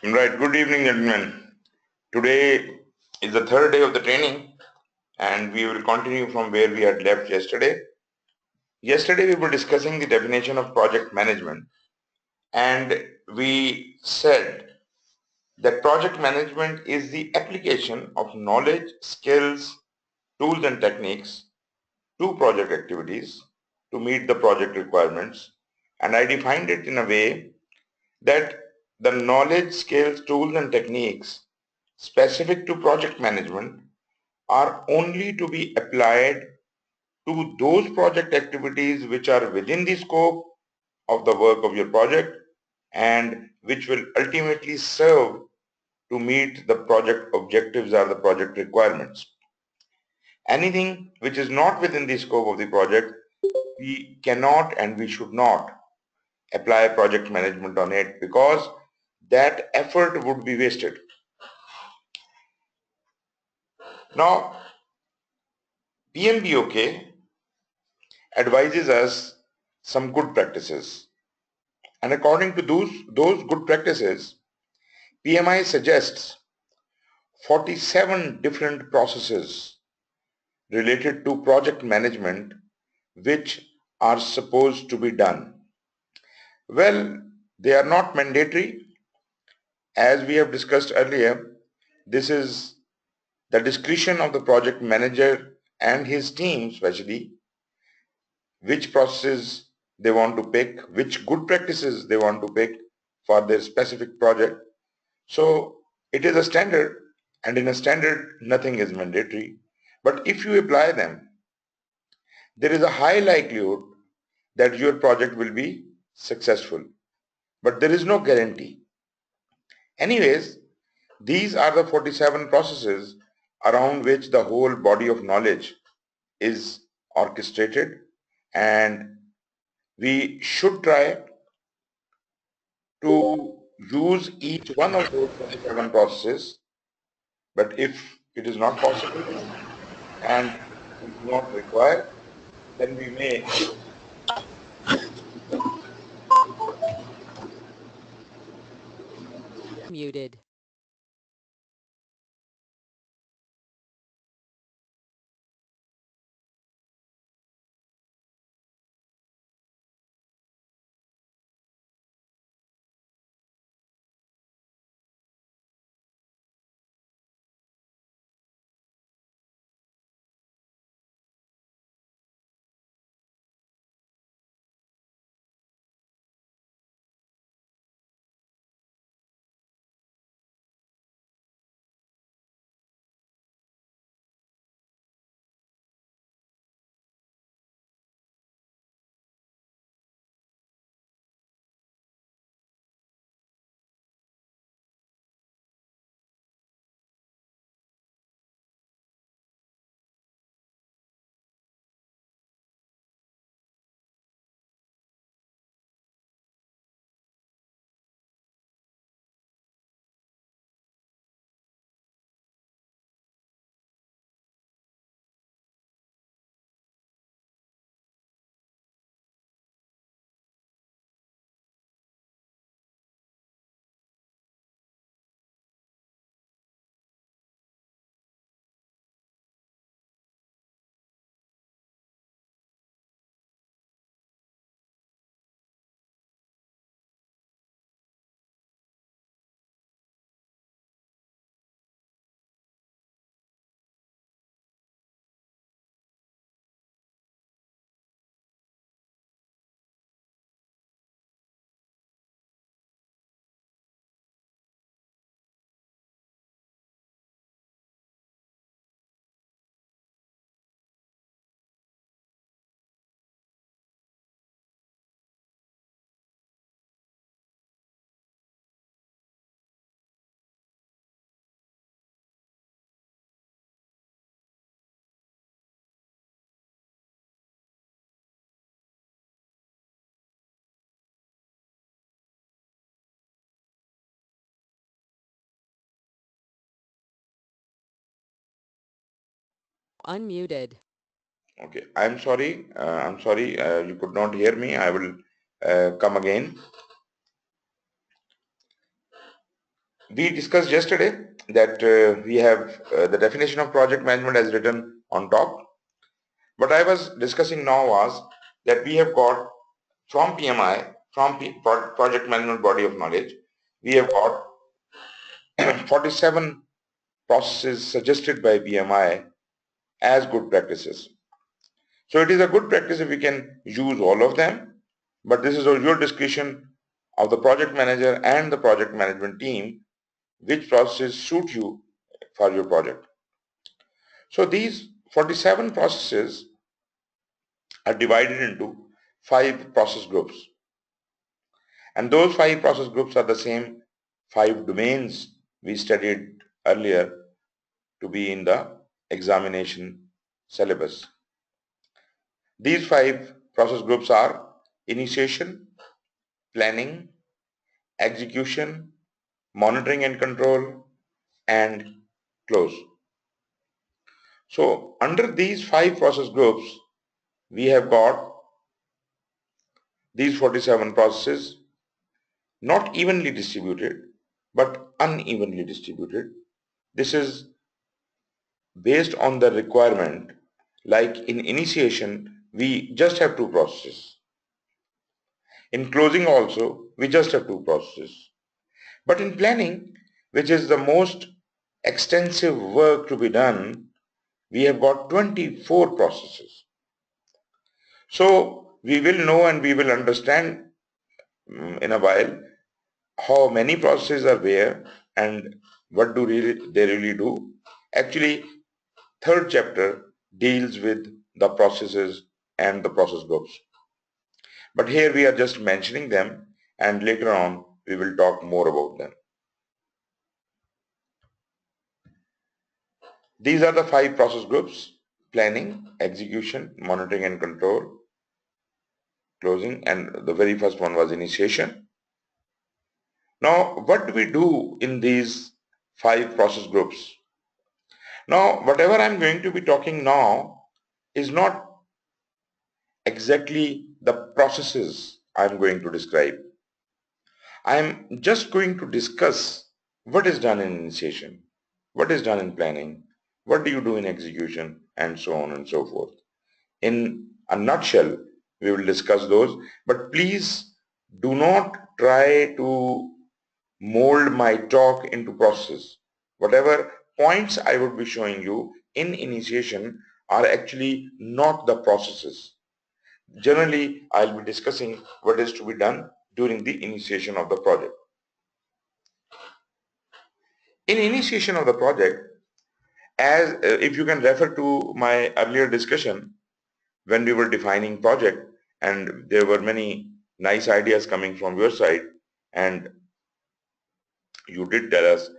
Right, good evening, gentlemen. Today is the third day of the training and we will continue from where we had left yesterday. Yesterday we were discussing the definition of project management and we said that project management is the application of knowledge, skills, tools and techniques to project activities to meet the project requirements, and I defined it in a way that the knowledge, skills, tools and techniques specific to project management are only to be applied to those project activities which are within the scope of the work of your project and which will ultimately serve to meet the project objectives or the project requirements. Anything which is not within the scope of the project, we cannot and we should not apply project management on it because that effort would be wasted. Now, PMBOK advises us some good practices. And according to those good practices, PMI suggests 47 different processes related to project management which are supposed to be done. Well, they are not mandatory. As we have discussed earlier, this is the discretion of the project manager and his team especially, which processes they want to pick, which good practices they want to pick for their specific project. So it is a standard, and in a standard nothing is mandatory. But if you apply them, there is a high likelihood that your project will be successful. But there is no guarantee. Anyways, these are the 47 processes around which the whole body of knowledge is orchestrated, and we should try to use each one of those 47 processes. But if it is not possible and we do not require, then we may Muted. Unmuted. Okay, I'm sorry. You could not hear me. I will come again. we discussed yesterday that we have the definition of project management as written on top. What I was discussing now was that we have got from PMI, from Project Management Body of Knowledge, we have got 47 processes suggested by PMI as good practices. So it is a good practice if we can use all of them, but this is your discretion of the project manager and the project management team, which processes suit you for your project. So these 47 processes are divided into 5 process groups. And those 5 process groups are the same 5 domains we studied earlier to be in the examination syllabus. These 5 process groups are initiation, planning, execution, monitoring and control, and close. So under these 5 process groups, we have got these 47 processes not evenly distributed, but unevenly distributed. This is based on the requirement. Like in initiation, we just have 2 processes. In closing also, we just have 2 processes. But in planning, which is the most extensive work to be done, we have got 24 processes. So we will know and we will understand in a while how many processes are there and what do they really do. Actually, third chapter deals with the processes and the process groups. But here we are just mentioning them, and later on we will talk more about them. These are the 5 process groups: planning, execution, monitoring and control, closing, and the very first one was initiation. Now, what do we do in these 5 process groups? Now, whatever I'm going to be talking now is not exactly the processes I'm going to describe. I'm just going to discuss what is done in initiation, what is done in planning, what do you do in execution, and so on and so forth. In a nutshell, we will discuss those, but please do not try to mold my talk into processes. Whatever points I would be showing you in initiation are actually not the processes. Generally, I'll be discussing what is to be done during the initiation of the project. In initiation of the project, as if you can refer to my earlier discussion when we were defining project, and there were many nice ideas coming from your side, and you did tell us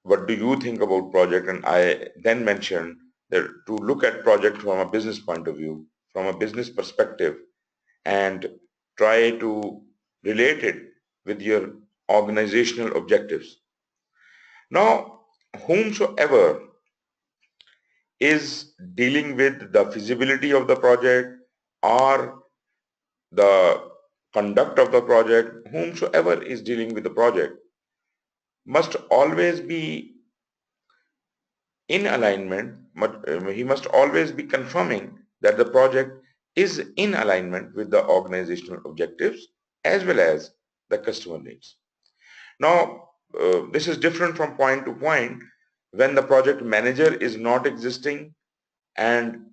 what do you think about project, and I then mentioned that to look at project from a business point of view, from a business perspective, and try to relate it with your organizational objectives. Now, whomsoever is dealing with the feasibility of the project or the conduct of the project, whomsoever is dealing with the project must always be in alignment, he must always be confirming that the project is in alignment with the organizational objectives as well as the customer needs. Now, this is different from point to point when the project manager is not existing and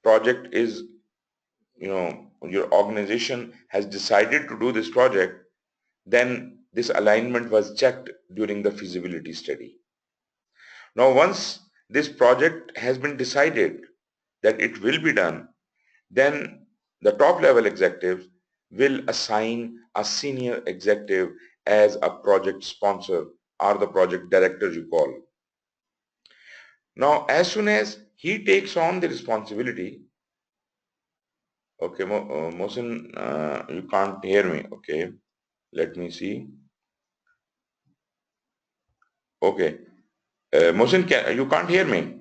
project is, your organization has decided to do this project, then this alignment was checked during the feasibility study. Now, once this project has been decided that it will be done, then the top level executives will assign a senior executive as a project sponsor or the project director you call. Now, as soon as he takes on the responsibility, okay, Mohsin, you can't hear me. Okay, let me see. Okay, Mohsin, you can't hear me.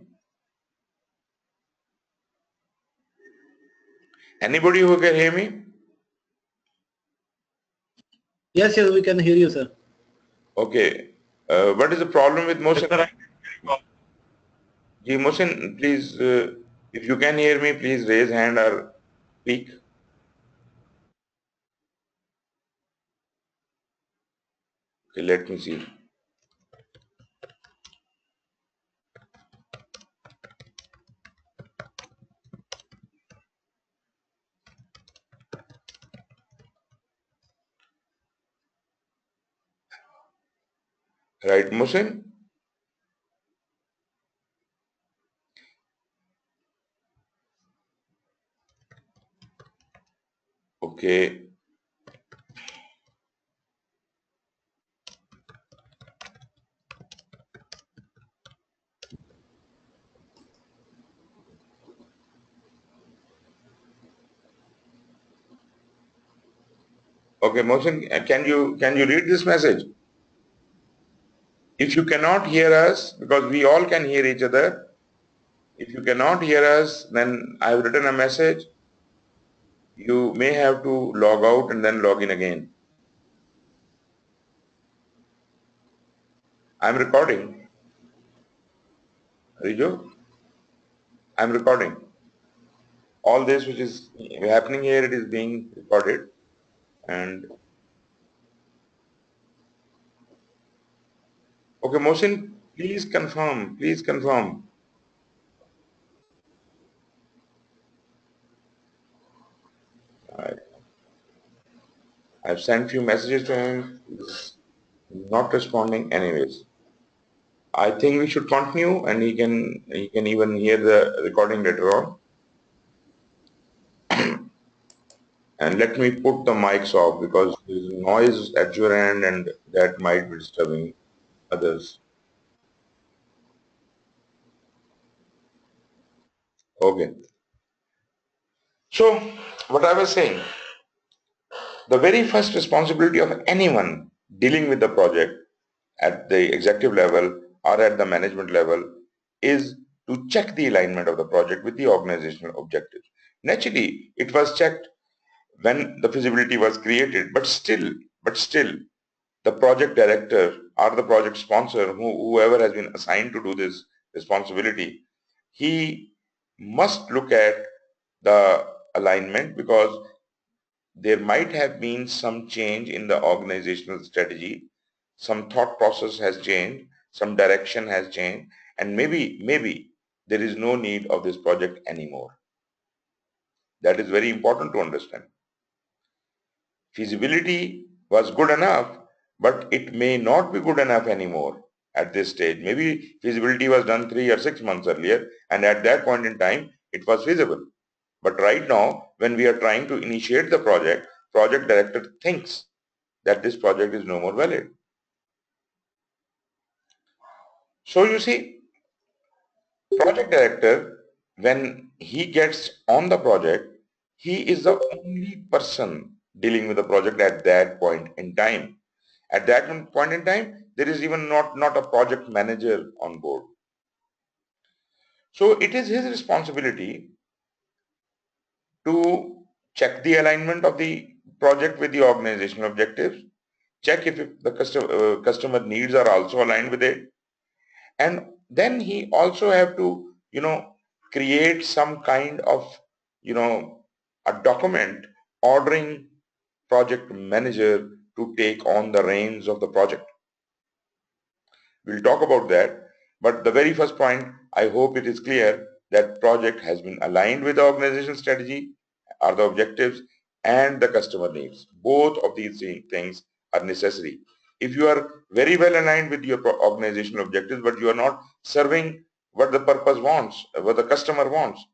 Anybody who can hear me? Yes, we can hear you, sir. Okay. What is the problem with Mohsin? Yes, sir. Ji Mohsin, please, if you can hear me, please raise hand or speak. Okay, let me see. Right, Mohsin? Okay. Okay, Mohsin, can you read this message? If you cannot hear us, because we all can hear each other, if you cannot hear us, then I have written a message. You may have to log out and then log in again. I'm recording. Rijo, I'm recording. All this which is happening here, it is being recorded. And okay, Mohsin, please confirm. Please confirm. I've sent few messages to him. He's not responding anyways. I think we should continue, and he can even hear the recording later on. And let me put the mics off because there's noise at your end and that might be disturbing others. Okay. So what I was saying, the very first responsibility of anyone dealing with the project at the executive level or at the management level is to check the alignment of the project with the organizational objectives. Naturally, it was checked when the feasibility was created, but still, the project director or the project sponsor, whoever has been assigned to do this responsibility, he must look at the alignment because there might have been some change in the organizational strategy, some thought process has changed, some direction has changed, and maybe there is no need of this project anymore. That is very important to understand. Feasibility was good enough, but it may not be good enough anymore at this stage. Maybe feasibility was done 3 or 6 months earlier, and at that point in time, it was feasible. But right now, when we are trying to initiate the project, project director thinks that this project is no more valid. So you see, project director, when he gets on the project, he is the only person dealing with the project at that point in time. At that point in time, there is even not a project manager on board. So it is his responsibility to check the alignment of the project with the organizational objectives, check if the customer needs are also aligned with it, and then he also have to create some kind of a document ordering project manager to take on the reins of the project. We'll talk about that. But the very first point, I hope it is clear that project has been aligned with the organizational strategy or the objectives and the customer needs. Both of these things are necessary. If you are very well aligned with your organizational objectives, but you are not serving what the purpose wants, what the customer wants,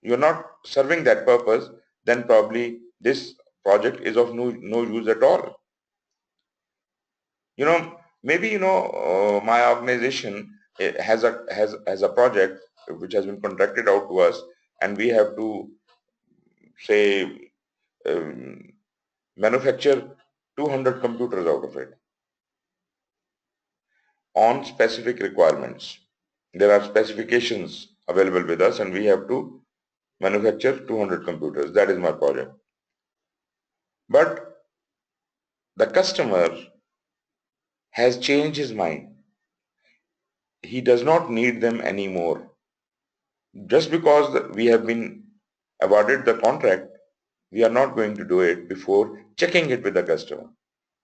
you are not serving that purpose, then probably this project is of no use at all. Maybe my organization has a project which has been contracted out to us, and we have to say um, manufacture 200 computers out of it on specific requirements. There are specifications available with us, and we have to manufacture 200 computers. That is my project. But the customer has changed his mind. He does not need them anymore. Just because we have been awarded the contract, we are not going to do it before checking it with the customer.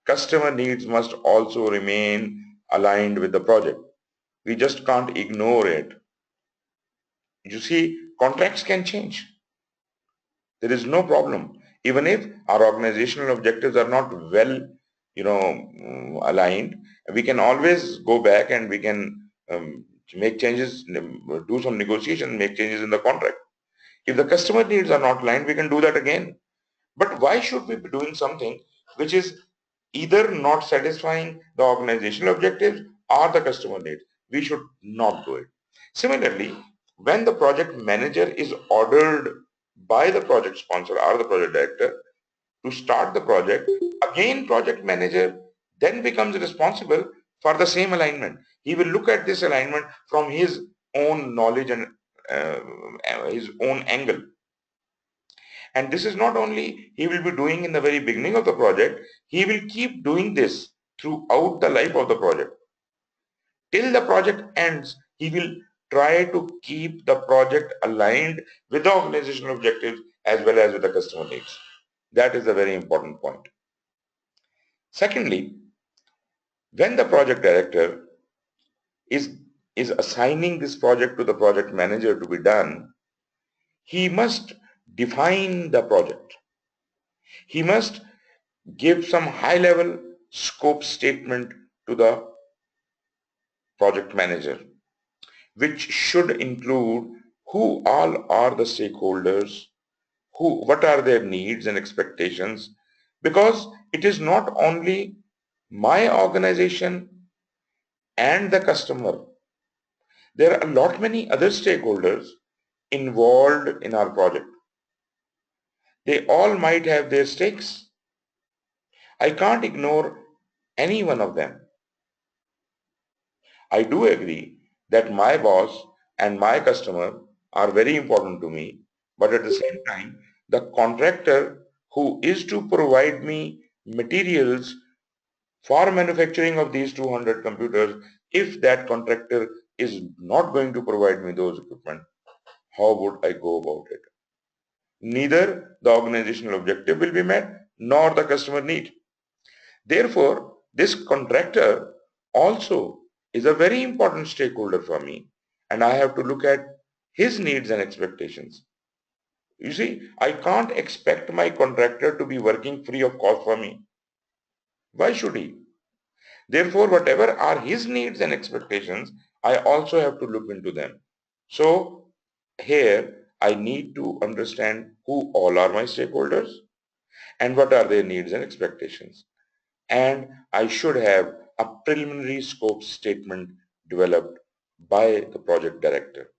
Customer needs must also remain aligned with the project. We just can't ignore it. You see, contracts can change. There is no problem. Even if our organizational objectives are not well, aligned, we can always go back and we can make changes, do some negotiation, make changes in the contract. If the customer needs are not aligned, we can do that again. But why should we be doing something which is either not satisfying the organizational objectives or the customer needs? We should not do it. Similarly, when the project manager is ordered by the project sponsor or the project director to start the project, again project manager then becomes responsible for the same alignment. He will look at this alignment from his own knowledge and his own angle. And this is not only he will be doing in the very beginning of the project, he will keep doing this throughout the life of the project. Till the project ends, he will try to keep the project aligned with the organizational objectives as well as with the customer needs. That is a very important point. Secondly, when the project director is assigning this project to the project manager to be done, he must define the project. He must give some high-level scope statement to the project manager, which should include who all are the stakeholders, what are their needs and expectations, because it is not only my organization and the customer. There are a lot many other stakeholders involved in our project. They all might have their stakes. I can't ignore any one of them. I do agree that my boss and my customer are very important to me, but at the same time, the contractor who is to provide me materials for manufacturing of these 200 computers, if that contractor is not going to provide me those equipment, how would I go about it? Neither the organizational objective will be met nor the customer need. Therefore, this contractor also is a very important stakeholder for me, and I have to look at his needs and expectations. You see, I can't expect my contractor to be working free of cost for me. Why should he? Therefore, whatever are his needs and expectations, I also have to look into them. So here I need to understand who all are my stakeholders and what are their needs and expectations. And I should have a preliminary scope statement developed by the project director.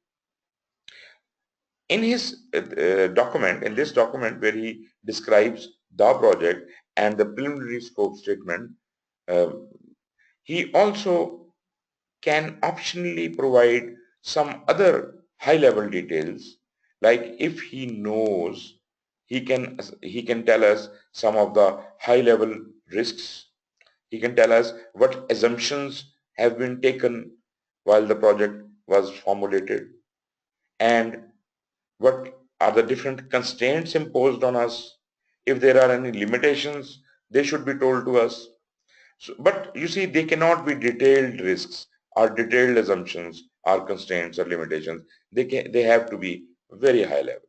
In his in this document where he describes the project and the preliminary scope statement, uh, he also can optionally provide some other high-level details, like if he knows, he can tell us some of the high-level risks. He can tell us what assumptions have been taken while the project was formulated and what are the different constraints imposed on us. If there are any limitations, they should be told to us. So, but you see, they cannot be detailed risks or detailed assumptions or constraints or limitations. They have to be very high level.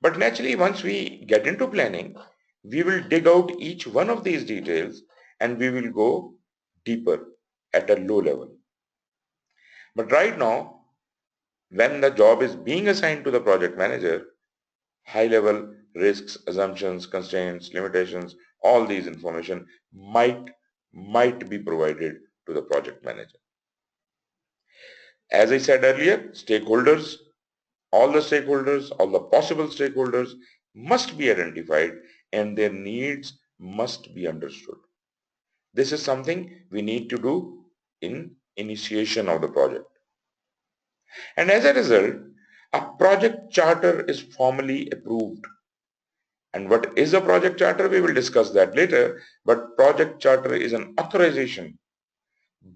But naturally, once we get into planning, we will dig out each one of these details and we will go deeper at a low level. But right now, when the job is being assigned to the project manager, high level risks, assumptions, constraints, limitations, all these information might be provided to the project manager. As I said earlier, stakeholders, all the possible stakeholders must be identified and their needs must be understood. This is something we need to do in initiation of the project. And as a result, a project charter is formally approved And what is a project charter? We will discuss that later. But project charter is an authorization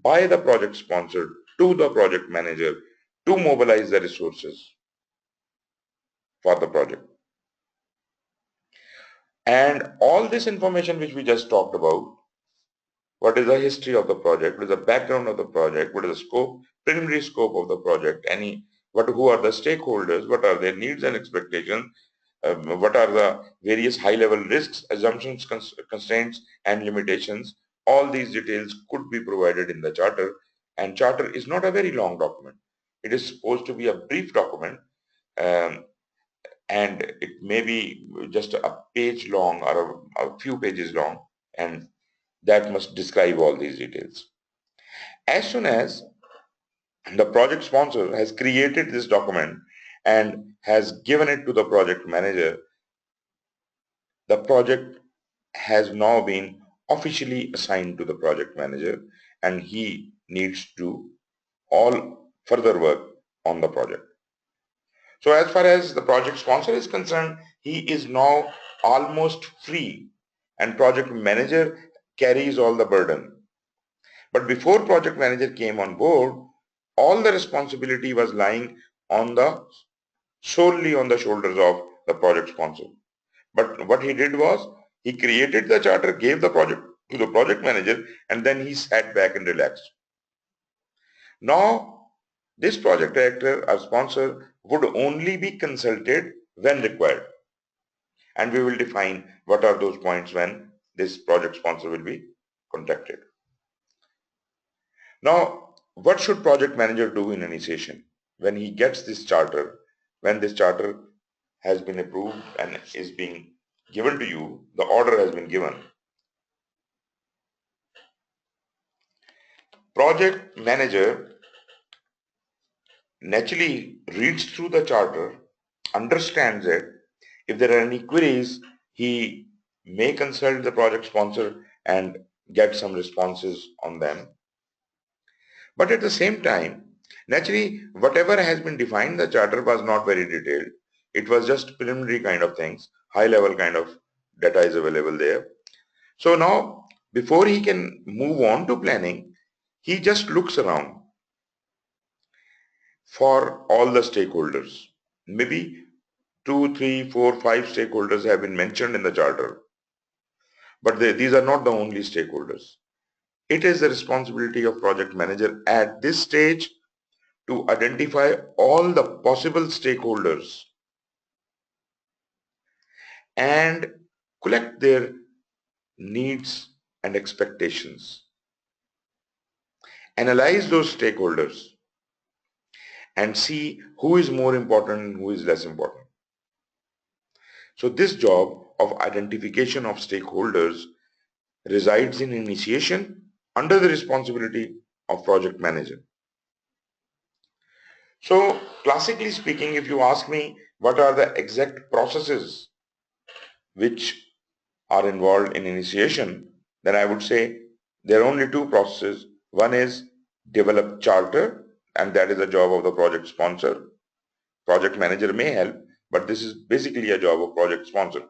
by the project sponsor to the project manager to mobilize the resources for the project. And all this information which we just talked about, what is the history of the project, what is the background of the project, what is the scope, preliminary scope of the project, who are the stakeholders, what are their needs and expectations, what are the various high-level risks, assumptions, constraints, and limitations. All these details could be provided in the charter, and charter is not a very long document. It is supposed to be a brief document, um, and it may be just a page long or a few pages long, and that must describe all these details. As soon as the project sponsor has created this document and has given it to the project manager, the project has now been officially assigned to the project manager, and he needs to do all further work on the project. So as far as the project sponsor is concerned, he is now almost free, and project manager carries all the burden. But before project manager came on board, all the responsibility was lying solely on the shoulders of the project sponsor. But what he did was, he created the charter, gave the project to the project manager, and then he sat back and relaxed. Now, this project director or sponsor would only be consulted when required. And we will define what are those points when this project sponsor will be contacted. Now, what should project manager do in initiation? When he gets this charter, when this charter has been approved and is being given to you, the order has been given. Project manager naturally reads through the charter, understands it. If there are any queries, he may consult the project sponsor and get some responses on them. But at the same time, naturally, whatever has been defined in the charter was not very detailed. It was just preliminary kind of things, high level kind of data is available there. So now, before he can move on to planning, he just looks around for all the stakeholders. Maybe 2, 3, 4, 5 stakeholders have been mentioned in the charter. But these are not the only stakeholders. It is the responsibility of project manager at this stage to identify all the possible stakeholders and collect their needs and expectations. Analyze those stakeholders and see who is more important and who is less important. So this job of identification of stakeholders resides in initiation under the responsibility of project manager. So classically speaking, if you ask me what are the exact processes which are involved in initiation, then I would say there are only two processes. One is develop charter, and that is the job of the project sponsor. Project manager may help, but this is basically a job of project sponsor.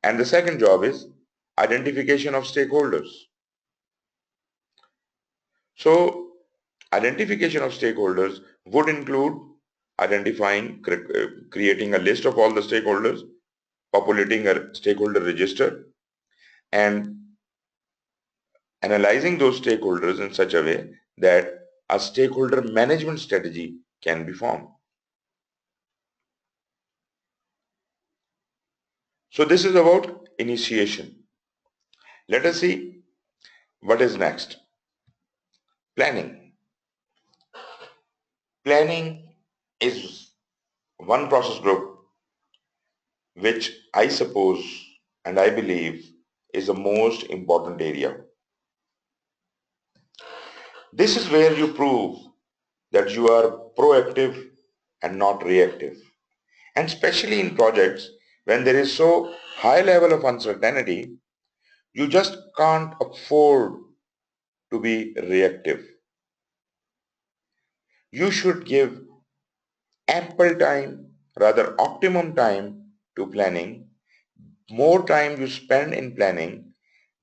And the second job is identification of stakeholders. So identification of stakeholders would include identifying, creating a list of all the stakeholders, populating a stakeholder register, and analyzing those stakeholders in such a way that a stakeholder management strategy can be formed. So this is about initiation. Let us see what is next. Planning. Planning is one process group which I suppose and I believe is the most important area. This is where you prove that you are proactive and not reactive. And especially in projects when there is so high level of uncertainty, you just can't afford to be reactive. You should give ample time, rather optimum time to planning, more time you spend in planning,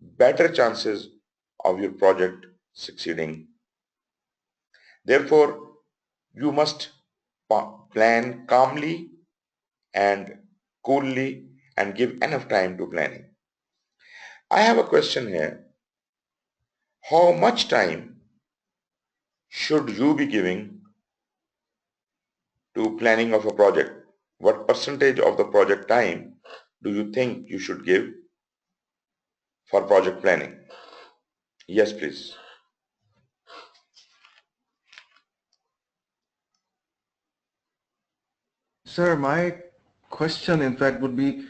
better chances of your project succeeding. Therefore, you must plan calmly and coolly and give enough time to planning. I have a question here. How much time should you be giving to planning of a project? What percentage of the project time do you think you should give for project planning? Yes, please. Sir, my question in fact would be,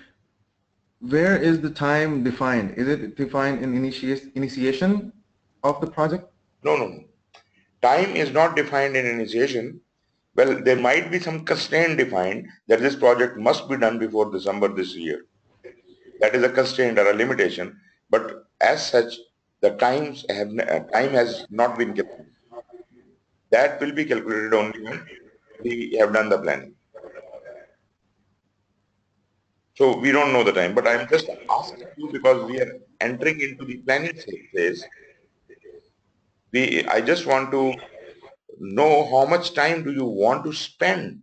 where is the time defined? Is it defined in initiation of the project? No, no, no. Time is not defined in initiation. Well, there might be some constraint defined that this project must be done before December this year. That is a constraint or a limitation. But as such, the time has not been given. That will be calculated only when we have done the planning. So we don't know the time, but I'm just asking you because we are entering into the planning phase. I just want to know how much time do you want to spend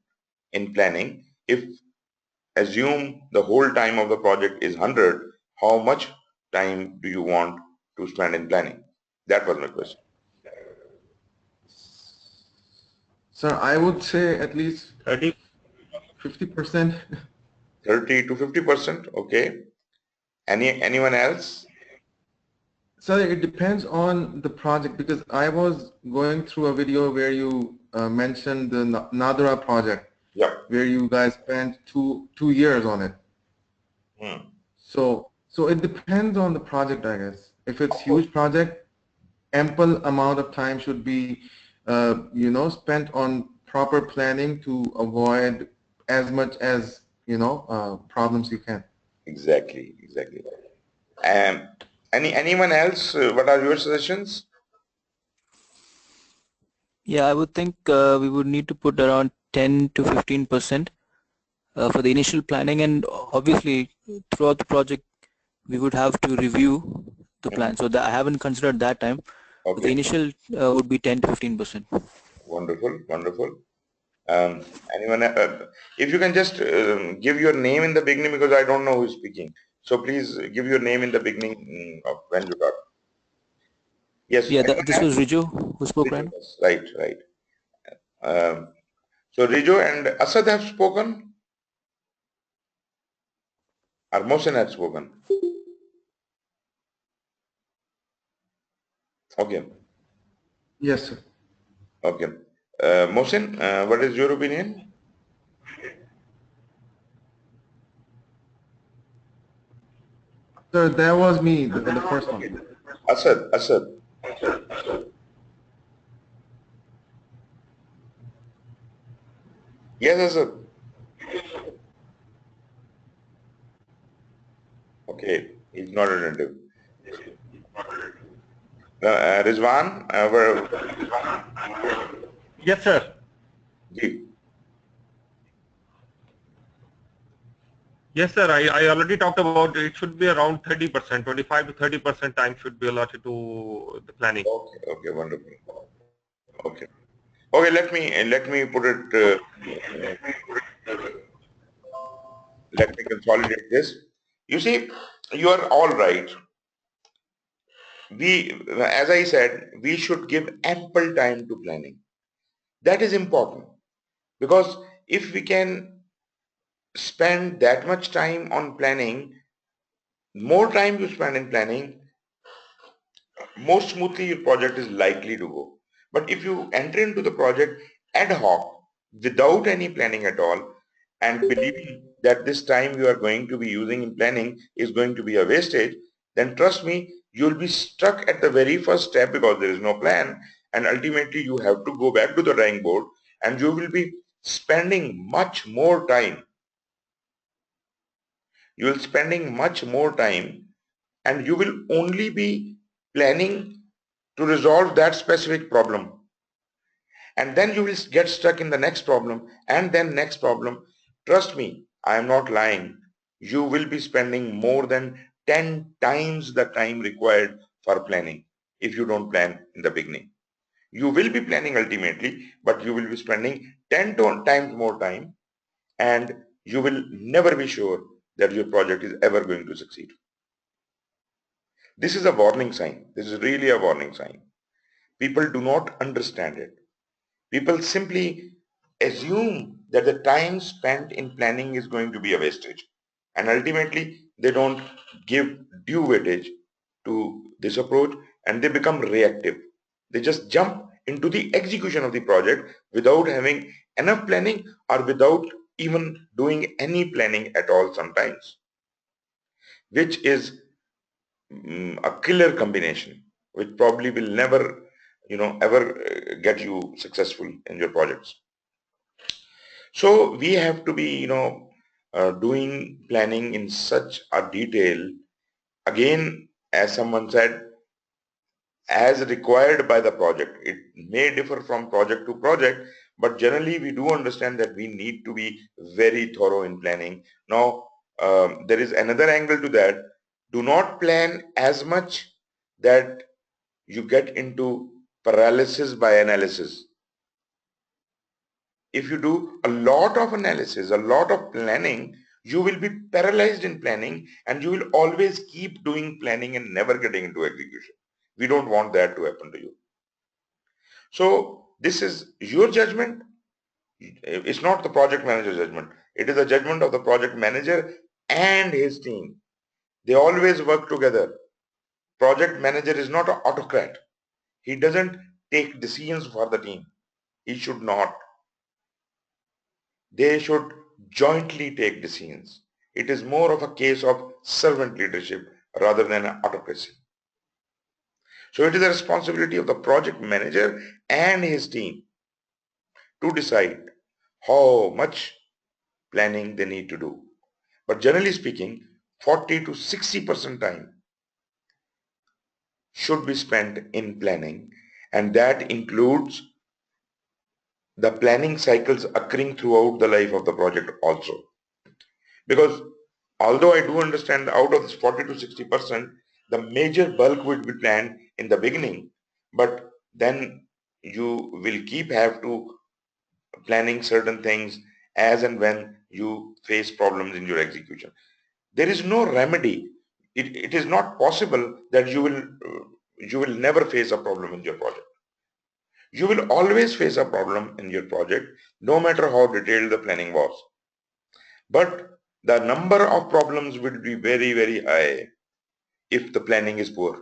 in planning. If assume the whole time of the project is 100, how much time do you want to spend in planning? That was my question. Sir, I would say at least 50%. 30 to 50%, okay. Anyone else? Sir, it depends on the project, because I was going through a video where you mentioned the Nadra project, Yeah. where you guys spent two years on it. So it depends on the project, I guess. If it's huge project, ample amount of time should be, spent on proper planning to avoid as much as, problems you can. Exactly, exactly. Um, anyone else? What are your suggestions? Yeah, I would think we would need to put around 10 to 15% for the initial planning, and obviously throughout the project we would have to review the plan. So I haven't considered that time. But the Okay, initial would be 10 to 15%. wonderful, wonderful. Anyone? If you can just give your name in the beginning because I don't know who is speaking. So please give your name in the beginning of when you talk. Yes, Yeah, anyone this was else? Riju who spoke right now. Yes, right, right. So Rijo and Asad have spoken, or Mohsen has spoken. Okay, Yes, sir. okay. Mohsen, what is your opinion? Sir, that was me, the first one. Asad. Yes, Asad. Okay, he's not attentive. Rizwan, Yes, sir. ji. Yes, sir. I already talked about it. Should be around 30%, 25 to 30% time should be allotted to the planning. Okay, wonderful. Okay, let me put it. Let me consolidate this. You see, you are all right. As I said, we should give ample time to planning. That is important because if we can spend that much time on planning, more time you spend in planning, more smoothly your project is likely to go. But if you enter into the project ad hoc without any planning at all and believing that this time you are going to be using in planning is going to be a wastage, then trust me, you'll be stuck at the very first step because there is no plan, and ultimately you have to go back to the drawing board and you will be spending much more time. You will spending much more time and you will only be planning to resolve that specific problem, and then you will get stuck in the next problem and then next problem. Trust me, I am not lying. you will be spending more than 10 times the time required for planning if you don't plan in the beginning. You will be planning ultimately, but you will be spending 10 times more time, and you will never be sure that your project is ever going to succeed. This is a warning sign. This is really a warning sign. People do not understand it. People simply assume that the time spent in planning is going to be a wastage, and ultimately they don't give due weightage to this approach, and they become reactive. They just jump into the execution of the project without having enough planning or without even doing any planning at all sometimes, which is a killer combination, which probably will never ever get you successful in your projects. So we have to be doing planning in such a detail, again, as someone said, as required by the project. It may differ from project to project, but generally we do understand that we need to be very thorough in planning. Now there is another angle to that. Do not plan as much that you get into paralysis by analysis. If you do a lot of analysis, a lot of planning, you will be paralyzed in planning, and you will always keep doing planning and never getting into execution. We don't want that to happen to you. So this is your judgment. It's not the project manager's judgment. It is the judgment of the project manager and his team. They always work together. Project manager is not an autocrat. He doesn't take decisions for the team. He should not. They should jointly take decisions. It is more of a case of servant leadership rather than an autocracy. So it is the responsibility of the project manager and his team to decide how much planning they need to do. But generally speaking, 40 to 60% time should be spent in planning, and that includes the planning cycles occurring throughout the life of the project also. Because although I do understand out of this 40 to 60%, the major bulk will be planned in the beginning, but then you will have to planning certain things as and when you face problems in your execution. There is no remedy. It is not possible that you will never face a problem in your project. You will always face a problem in your project, no matter how detailed the planning was. But the number of problems will be very, very high if the planning is poor.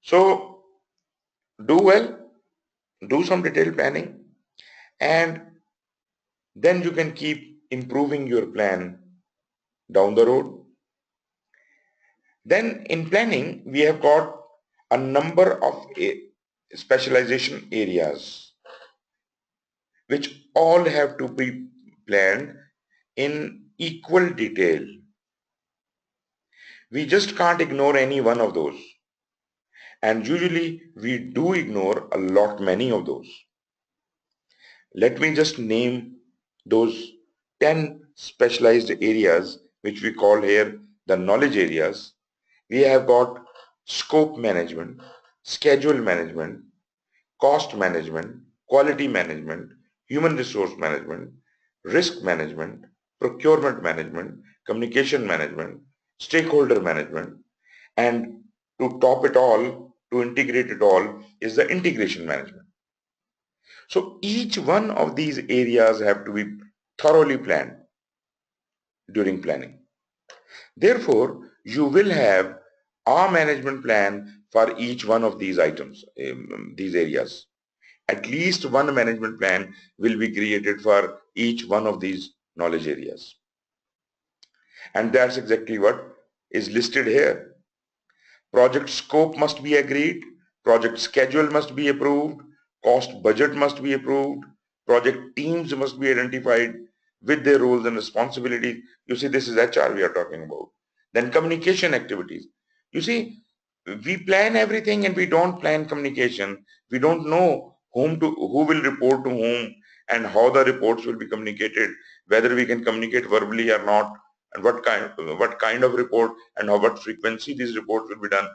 So do well, do some detailed planning, and then you can keep improving your plan down the road. Then in planning, we have got a number of specialization areas which all have to be planned in equal detail. We just can't ignore any one of those. And usually we do ignore many of those. Let me just name those 10 specialized areas which we call here the knowledge areas. We have got scope management, schedule management, cost management, quality management, human resource management, risk management, procurement management, communication management, stakeholder management, and to top it all, to integrate it all, is the integration management. So each one of these areas have to be thoroughly planned during planning. Therefore, you will have a management plan for each one of these items, these areas. At least one management plan will be created for each one of these knowledge areas. And that's exactly what is listed here. Project scope must be agreed, project schedule must be approved, cost budget must be approved, project teams must be identified with their roles and responsibilities. You see, this is HR we are talking about. Then communication activities. You see, we plan everything and we don't plan communication. We don't know who will report to whom and how the reports will be communicated. whether we can communicate verbally or not, and what kind of report and what frequency these reports will be done.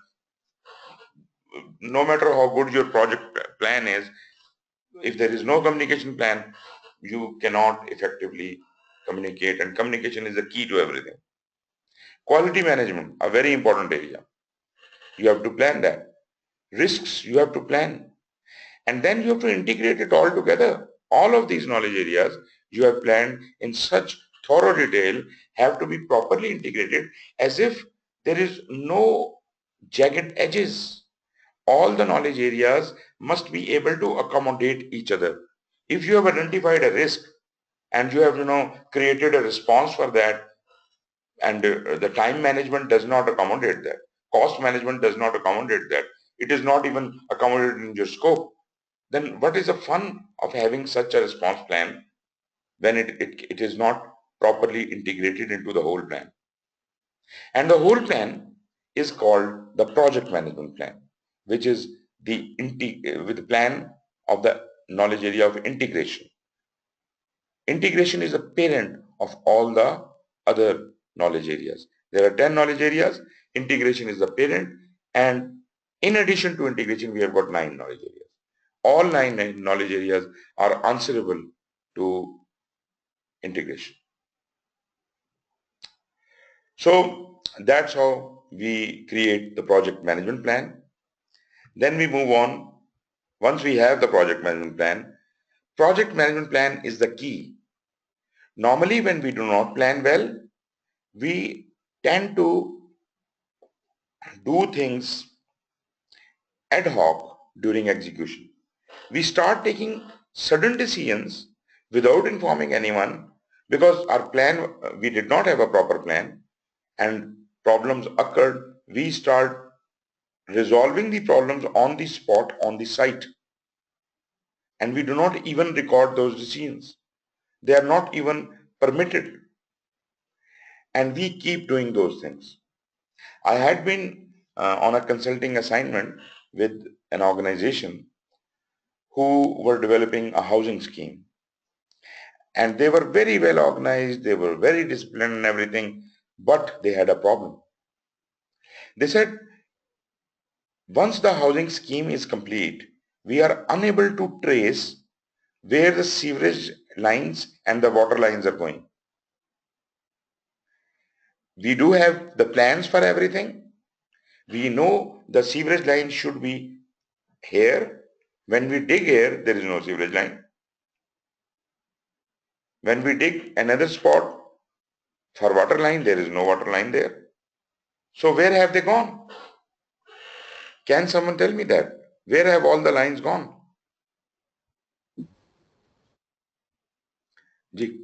No matter how good your project plan is, if there is no communication plan, you cannot effectively communicate, and communication is the key to everything. Quality management, a very important area. You have to plan that. Risks, you have to plan. And then you have to integrate it all together. All of these knowledge areas you have planned in such thorough detail have to be properly integrated as if there is no jagged edges. All the knowledge areas must be able to accommodate each other. If you have identified a risk and you have created a response for that, and the time management does not accommodate that, cost management does not accommodate that, it is not even accommodated in your scope, then what is the fun of having such a response plan when it is not properly integrated into the whole plan? And the whole plan is called the project management plan, which is with the plan of the knowledge area of integration. Integration is the parent of all the other knowledge areas. There are 10 knowledge areas. Integration is the parent, and in addition to integration, we have got 9 knowledge areas. All 9 knowledge areas are answerable to integration. So that's how we create the project management plan. Then we move on. Once we have the project management plan is the key. Normally, when we do not plan well, we tend to do things ad hoc during execution. We start taking sudden decisions without informing anyone because our plan, we did not have a proper plan, and problems occurred. We start resolving the problems on the spot, on the site, and we do not even record those decisions. They are not even permitted, and we keep doing those things. I had been on a consulting assignment with an organization who were developing a housing scheme, and they were very well organized, they were very disciplined and everything, but they had a problem. They said, once the housing scheme is complete, we are unable to trace where the sewerage lines and the water lines are going. We do have the plans for everything. We know the sewerage line should be here. When we dig here, there is no sewerage line. When we dig another spot for water line, there is no water line there. So where have they gone? Can someone tell me that? Where have all the lines gone? Ji.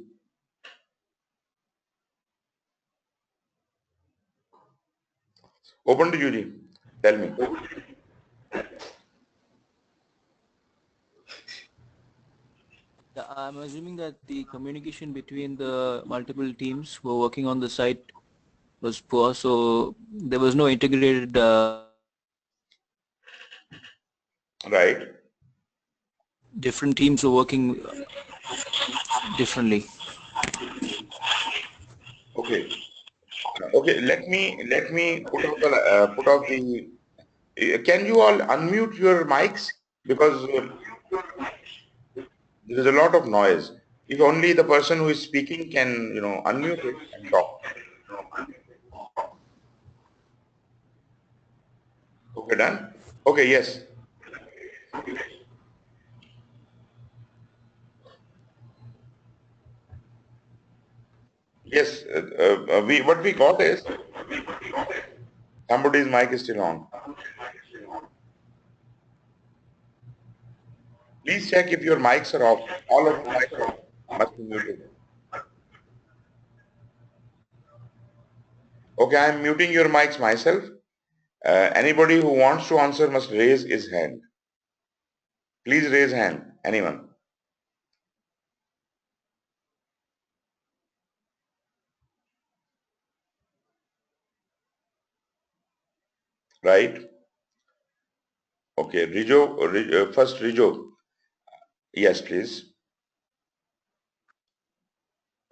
Open to you, Ji. Tell me. I'm assuming that the communication between the multiple teams who were working on the site was poor, so there was no integrated. Right. Different teams were working differently. Okay. Okay. Let me put off the. Can you all unmute your mics, because there is a lot of noise. If only the person who is speaking can unmute it and talk. Okay, done? Okay, yes. Yes, what we got is somebody's mic is still on. Please check if your mics are off. All of your mics must be muted. Okay, I am muting your mics myself. Anybody who wants to answer must raise his hand. Please raise hand. Anyone? Right? Okay, first Rijo. Yes, please.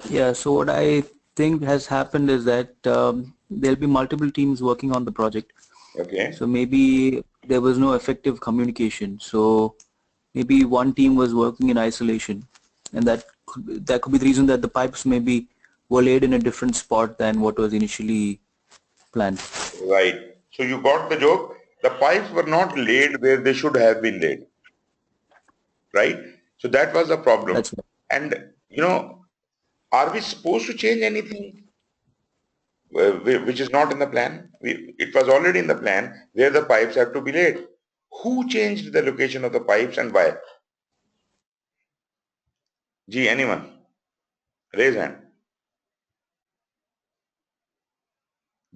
Yeah, so what I think has happened is that there'll be multiple teams working on the project. Okay. So maybe there was no effective communication. So maybe one team was working in isolation, and that could be the reason that the pipes maybe were laid in a different spot than what was initially planned. Right. So you got the joke. The pipes were not laid where they should have been laid. Right. So that was the problem. That's right. And are we supposed to change anything which is not in the plan? It was already in the plan where the pipes have to be laid. Who changed the location of the pipes and why? Gee, anyone? Raise hand.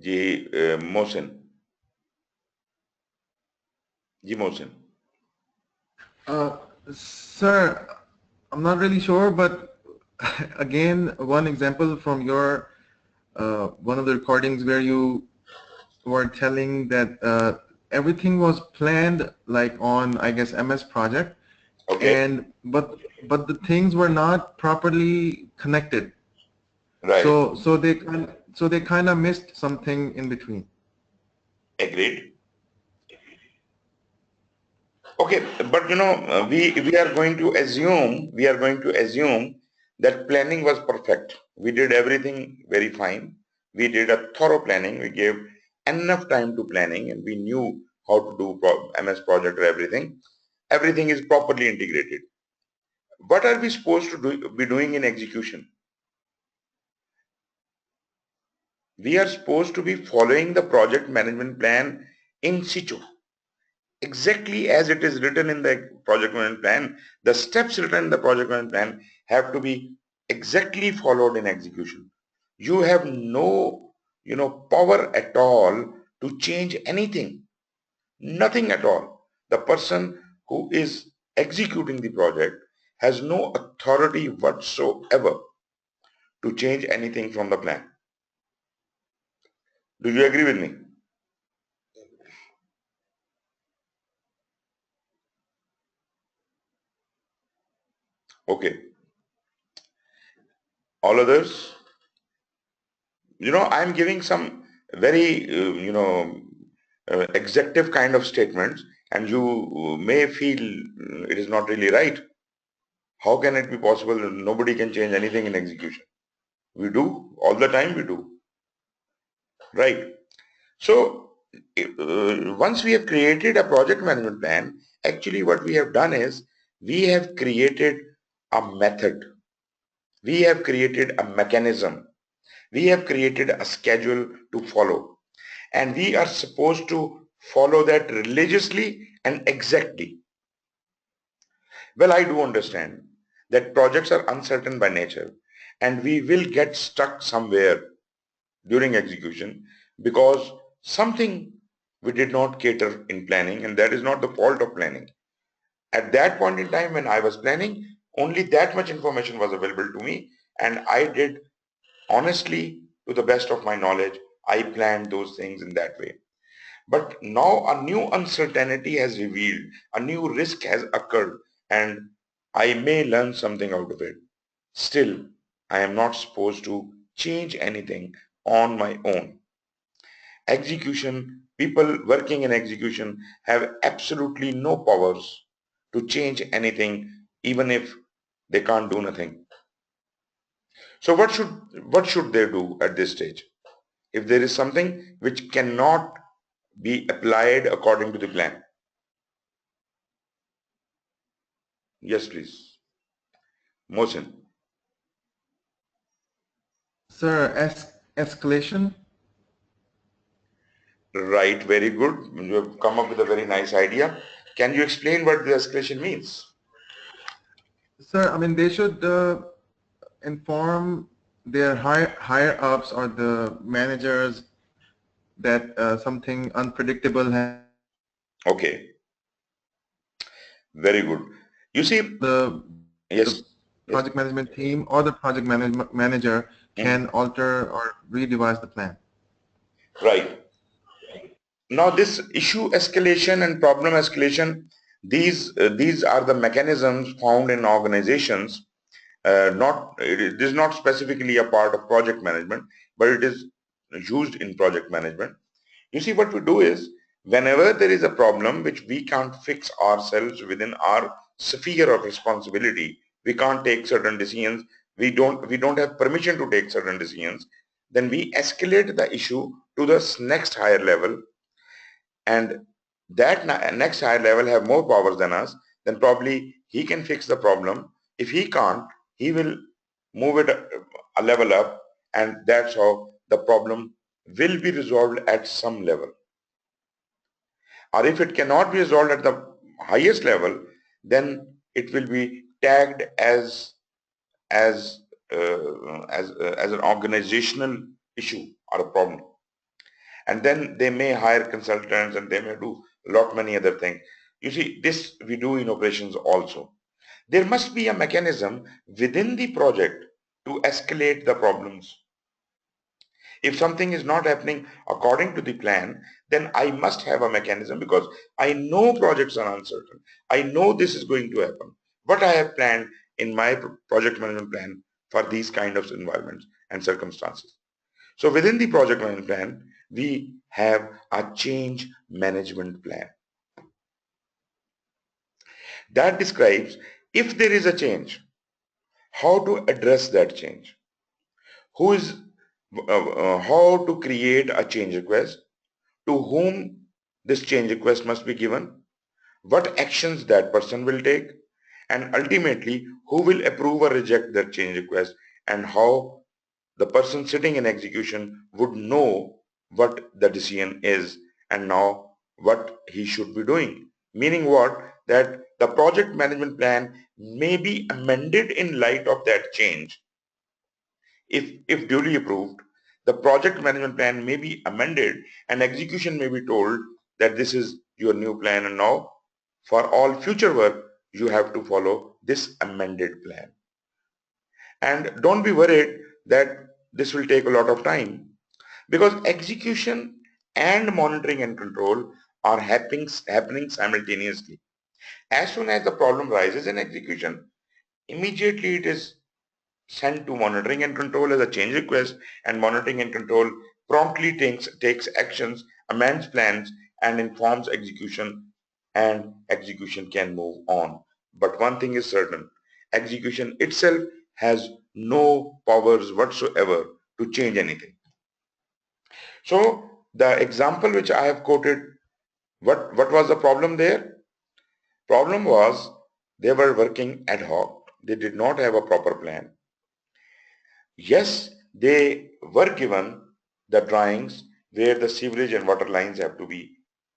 Gee, Mohsin. Gee, Mohsin. Sir, I'm not really sure, but again, one example from your one of the recordings where you were telling that everything was planned like on, I guess, MS Project, Okay. but the things were not properly connected. Right. So they kind of missed something in between. Agreed. Okay, but we are going to assume that planning was perfect. We did everything very fine. We did a thorough planning. We gave enough time to planning, and we knew how to do MS project or everything. Everything is properly integrated. What are we supposed to be doing in execution? We are supposed to be following the project management plan in situ. Exactly as it is written in the project management plan, the steps written in the project management plan have to be exactly followed in execution. You have no, power at all to change anything, nothing at all. The person who is executing the project has no authority whatsoever to change anything from the plan. Do you agree with me? Okay. All others? I'm giving some very, executive kind of statements, and you may feel it is not really right. How can it be possible that nobody can change anything in execution? We do, all the time we do, right? So, once we have created a project management plan, actually what we have done is we have created a method, we have created a mechanism, we have created a schedule to follow. And we are supposed to follow that religiously and exactly. Well, I do understand that projects are uncertain by nature and we will get stuck somewhere during execution because something we did not cater in planning, and that is not the fault of planning. At that point in time when I was planning, only that much information was available to me, and I did honestly, to the best of my knowledge, I planned those things in that way. But now a new uncertainty has revealed, a new risk has occurred, and I may learn something out of it. Still, I am not supposed to change anything on my own. Execution, people working in execution have absolutely no powers to change anything, even if they can't do nothing. So what should they do at this stage? If there is something which cannot be applied according to the plan. Yes, please. Mohsin. Sir, escalation. Right, very good. You have come up with a very nice idea. Can you explain what the escalation means? Sir, I mean, they should inform their higher ups or the managers that something unpredictable has Okay, very good. You see, the yes, yes. project management team or the project manager can alter or redevise the plan. Right. Now this issue escalation and problem escalation, these are the mechanisms found in organizations This is not specifically a part of project management, but it is used in project management. You see, what we do is, whenever there is a problem which we can't fix ourselves within our sphere of responsibility, we can't take certain decisions, we don't have permission to take certain decisions, then we escalate the issue to the next higher level, and that next higher level have more powers than us. Then probably he can fix the problem. If he can't, he will move it a level up, and that's how the problem will be resolved at some level. Or if it cannot be resolved at the highest level, then it will be tagged as an organizational issue or a problem. And then they may hire consultants, and they may do a lot many other things. You see, this we do in operations also. There must be a mechanism within the project to escalate the problems. If something is not happening according to the plan, then I must have a mechanism, because I know projects are uncertain. I know this is going to happen. But I have planned in my project management plan for these kind of environments and circumstances. So within the project management plan, we have a change management plan that describes, if there is a change, how to address that change, how to create a change request, to whom this change request must be given, what actions that person will take, and ultimately who will approve or reject that change request, and how the person sitting in execution would know what the decision is and now what he should be doing. Meaning what? That the project management plan may be amended in light of that change. If duly approved, the project management plan may be amended, and execution may be told that this is your new plan, and now for all future work you have to follow this amended plan. And don't be worried that this will take a lot of time, because execution and monitoring and control are happening simultaneously. As soon as the problem rises in execution, immediately it is sent to monitoring and control as a change request, and monitoring and control promptly takes actions, amends plans, and informs execution, and execution can move on. But one thing is certain, execution itself has no powers whatsoever to change anything. So the example which I have quoted, what was the problem there? Problem was they were working ad hoc. They did not have a proper plan. Yes, they were given the drawings where the sewerage and water lines have to be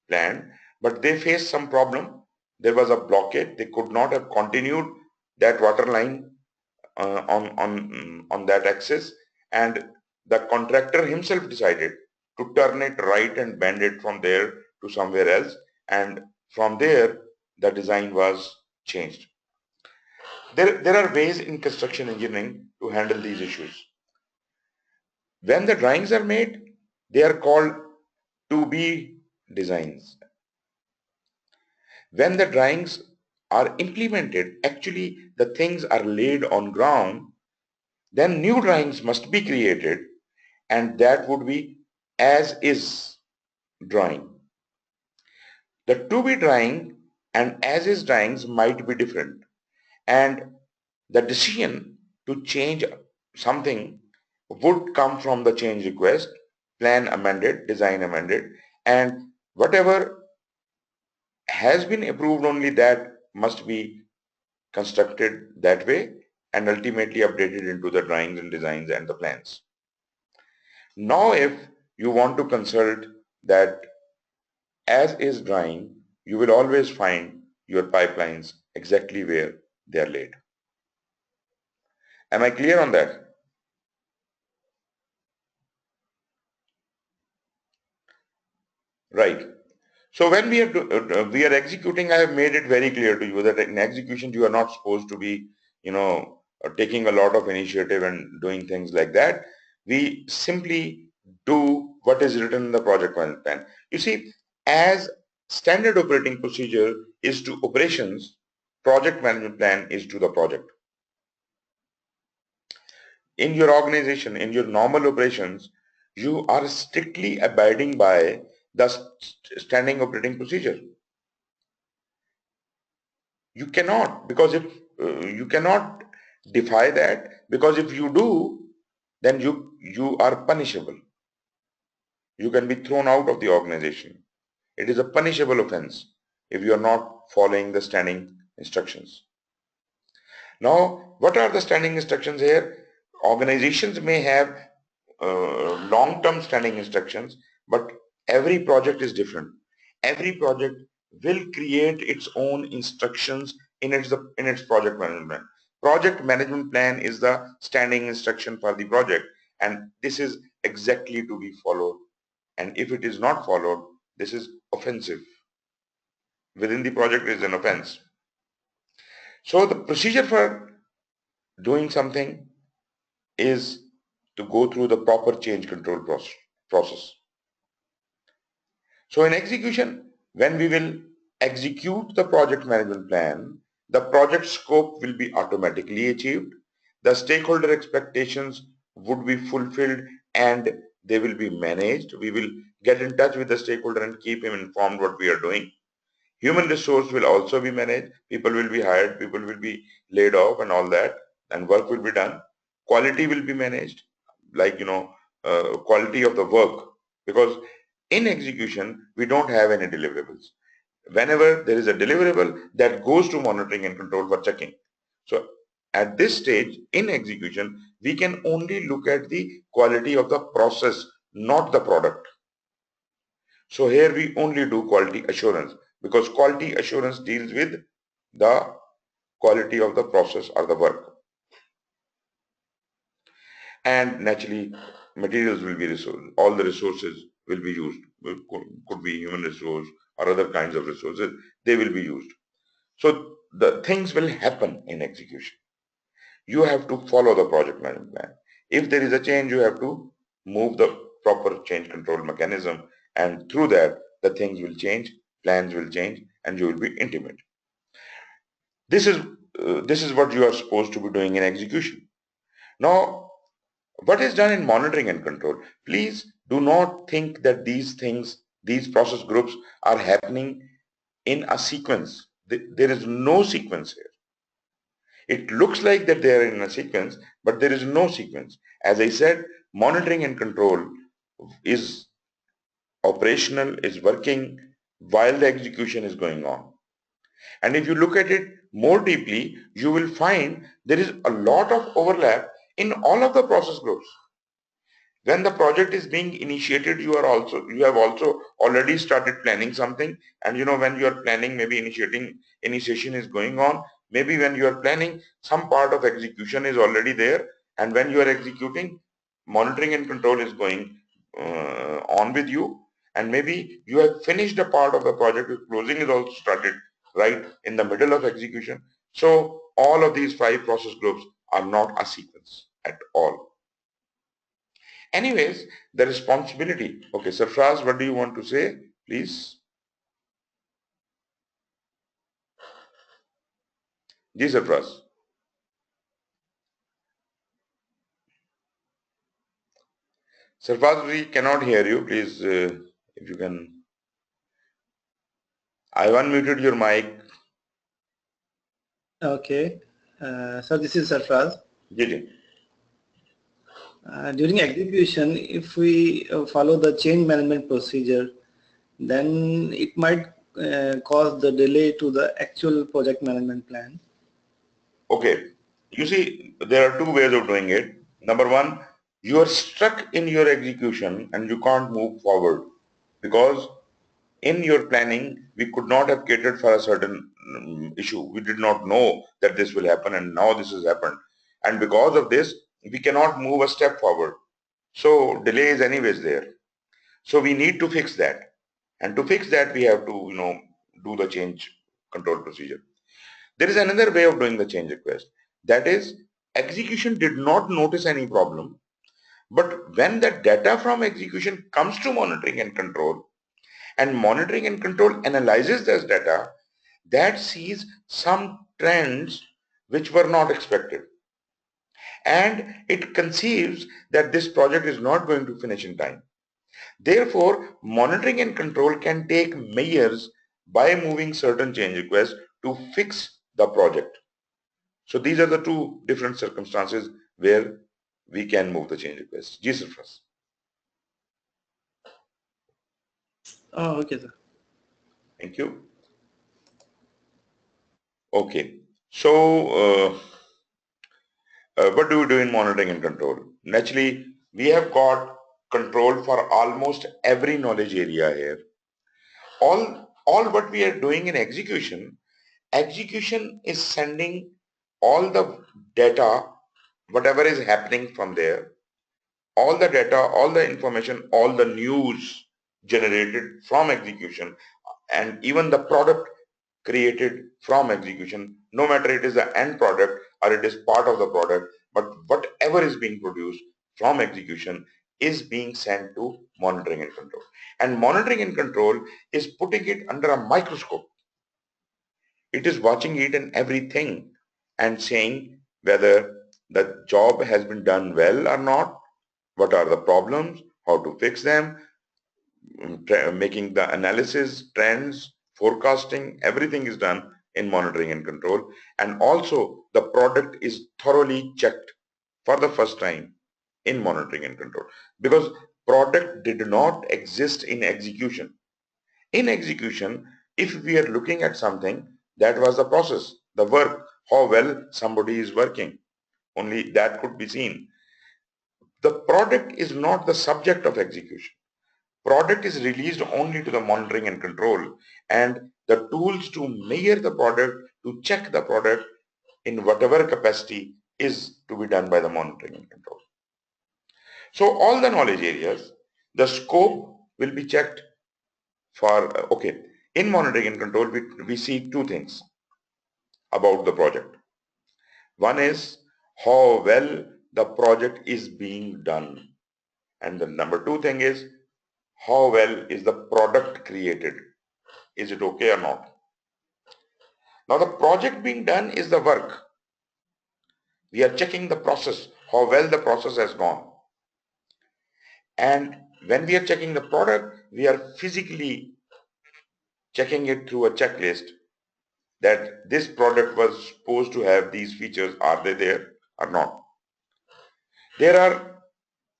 planned, but they faced some problem. There was a blockade. They could not have continued that water line on that axis, and the contractor himself decided to turn it right and bend it from there to somewhere else, and from there the design was changed. There are ways in construction engineering to handle these issues. When the drawings are made, they are called to be designs. When the drawings are implemented, actually the things are laid on ground, then new drawings must be created, and that would be as is drawing. The to be drawing and as is drawings might be different, and the decision to change something would come from the change request, plan amended, design amended, and whatever has been approved, only that must be constructed that way and ultimately updated into the drawings and designs and the plans. Now if you want to consult that as is drawing, you will always find your pipelines exactly where they are laid. Am I clear on that? Right. So when we are executing, I have made it very clear to you that in execution you are not supposed to be, taking a lot of initiative and doing things like that. We simply do what is written in the project management plan. You see, as standard operating procedure is to operations, project management plan is to the project. in your organization, in your normal operations, you are strictly abiding by the standing operating procedure. You cannot, because if you cannot defy that, because if you do, then you are punishable. You can be thrown out of the organization. It is a punishable offense if you are not following the standing instructions. Now, what are the standing instructions here? Organizations may have long-term standing instructions, but every project is different. Every project will create its own instructions in its project management. Project management plan is the standing instruction for the project, and this is exactly to be followed. And if it is not followed, this is offensive. Within the project is an offense. So the procedure for doing something is to go through the proper change control process. So in execution, when we will execute the project management plan, the project scope will be automatically achieved. The stakeholder expectations would be fulfilled and they will be managed. We will get in touch with the stakeholder and keep him informed what we are doing. Human resource will also be managed. People will be hired, people will be laid off and all that, and work will be done. Quality will be managed, like, quality of the work, because in execution, we don't have any deliverables. Whenever there is a deliverable, that goes to monitoring and control for checking. So at this stage in execution, we can only look at the quality of the process, not the product. So here we only do quality assurance, because quality assurance deals with the quality of the process or the work. And naturally, materials will be resourced. All the resources will be used. Could be human resource or other kinds of resources. They will be used. So the things will happen in execution. You have to follow the project management plan. If there is a change, you have to move the proper change control mechanism, and through that, the things will change, plans will change, and you will be intimate. This is what you are supposed to be doing in execution. Now, what is done in monitoring and control? Please do not think that these things, these process groups are happening in a sequence. There is no sequence here. It looks like that they are in a sequence, but there is no sequence. As I said, monitoring and control is operational, is working while the execution is going on. And if you look at it more deeply, you will find there is a lot of overlap in all of the process groups. When the project is being initiated, you have also already started planning something, and when you are planning, maybe initiation is going on. Maybe when you are planning, some part of execution is already there, and when you are executing, monitoring and control is going on with you, and maybe you have finished a part of the project, closing is also started right in the middle of execution. So all of these 5 process groups are not a sequence at all. Anyways, the responsibility. Okay, Sarfraz, what do you want to say, please? Ji, Sarfraz. Sarfraz, we cannot hear you. Please, if you can. I unmuted your mic. Okay. So this is Sarfraz. Ji. During execution, if we follow the change management procedure, then it might cause the delay to the actual project management plan. Okay. You see, there are 2 ways of doing it. Number 1, you are stuck in your execution and you can't move forward because in your planning, we could not have catered for a certain issue. We did not know that this will happen, and now this has happened. And because of this, we cannot move a step forward. So delay is anyways there. So we need to fix that. And to fix that, we have to, do the change control procedure. There is another way of doing the change request. That is, execution did not notice any problem. But when the data from execution comes to monitoring and control, and monitoring and control analyzes this data, that sees some trends which were not expected. and it conceives that this project is not going to finish in time. Therefore, monitoring and control can take measures by moving certain change requests to fix the project. So these are the two different circumstances where we can move the change requests. Ji Surface. Oh, okay, sir. Thank you. Okay. So what do we do in monitoring and control? Naturally, we have got control for almost every knowledge area here. All what we are doing in execution is sending all the data, whatever is happening from there, all the data, all the information, all the news generated from execution, and even the product created from execution, no matter it is the end product or it is part of the product, but whatever is being produced from execution is being sent to monitoring and control. And monitoring and control is putting it under a microscope. It is watching it and everything and saying whether the job has been done well or not, what are the problems, how to fix them, making the analysis, trends, forecasting, everything is done in monitoring and control. And also the product is thoroughly checked for the first time in monitoring and control, because product did not exist in execution. In execution, if we are looking at something, that was the process, the work, how well somebody is working, only that could be seen. The product is not the subject of execution. Product is released only to the monitoring and control, and the tools to measure the product, to check the product in whatever capacity is to be done by the monitoring and control. So all the knowledge areas, the scope will be checked for, okay, in monitoring and control, we see two things about the project. One is how well the project is being done. And the number two thing is how well is the product created. Is it okay or not? Now the project being done is the work. We are checking the process, how well the process has gone. And when we are checking the product, we are physically checking it through a checklist that this product was supposed to have these features. Are they there or not? There are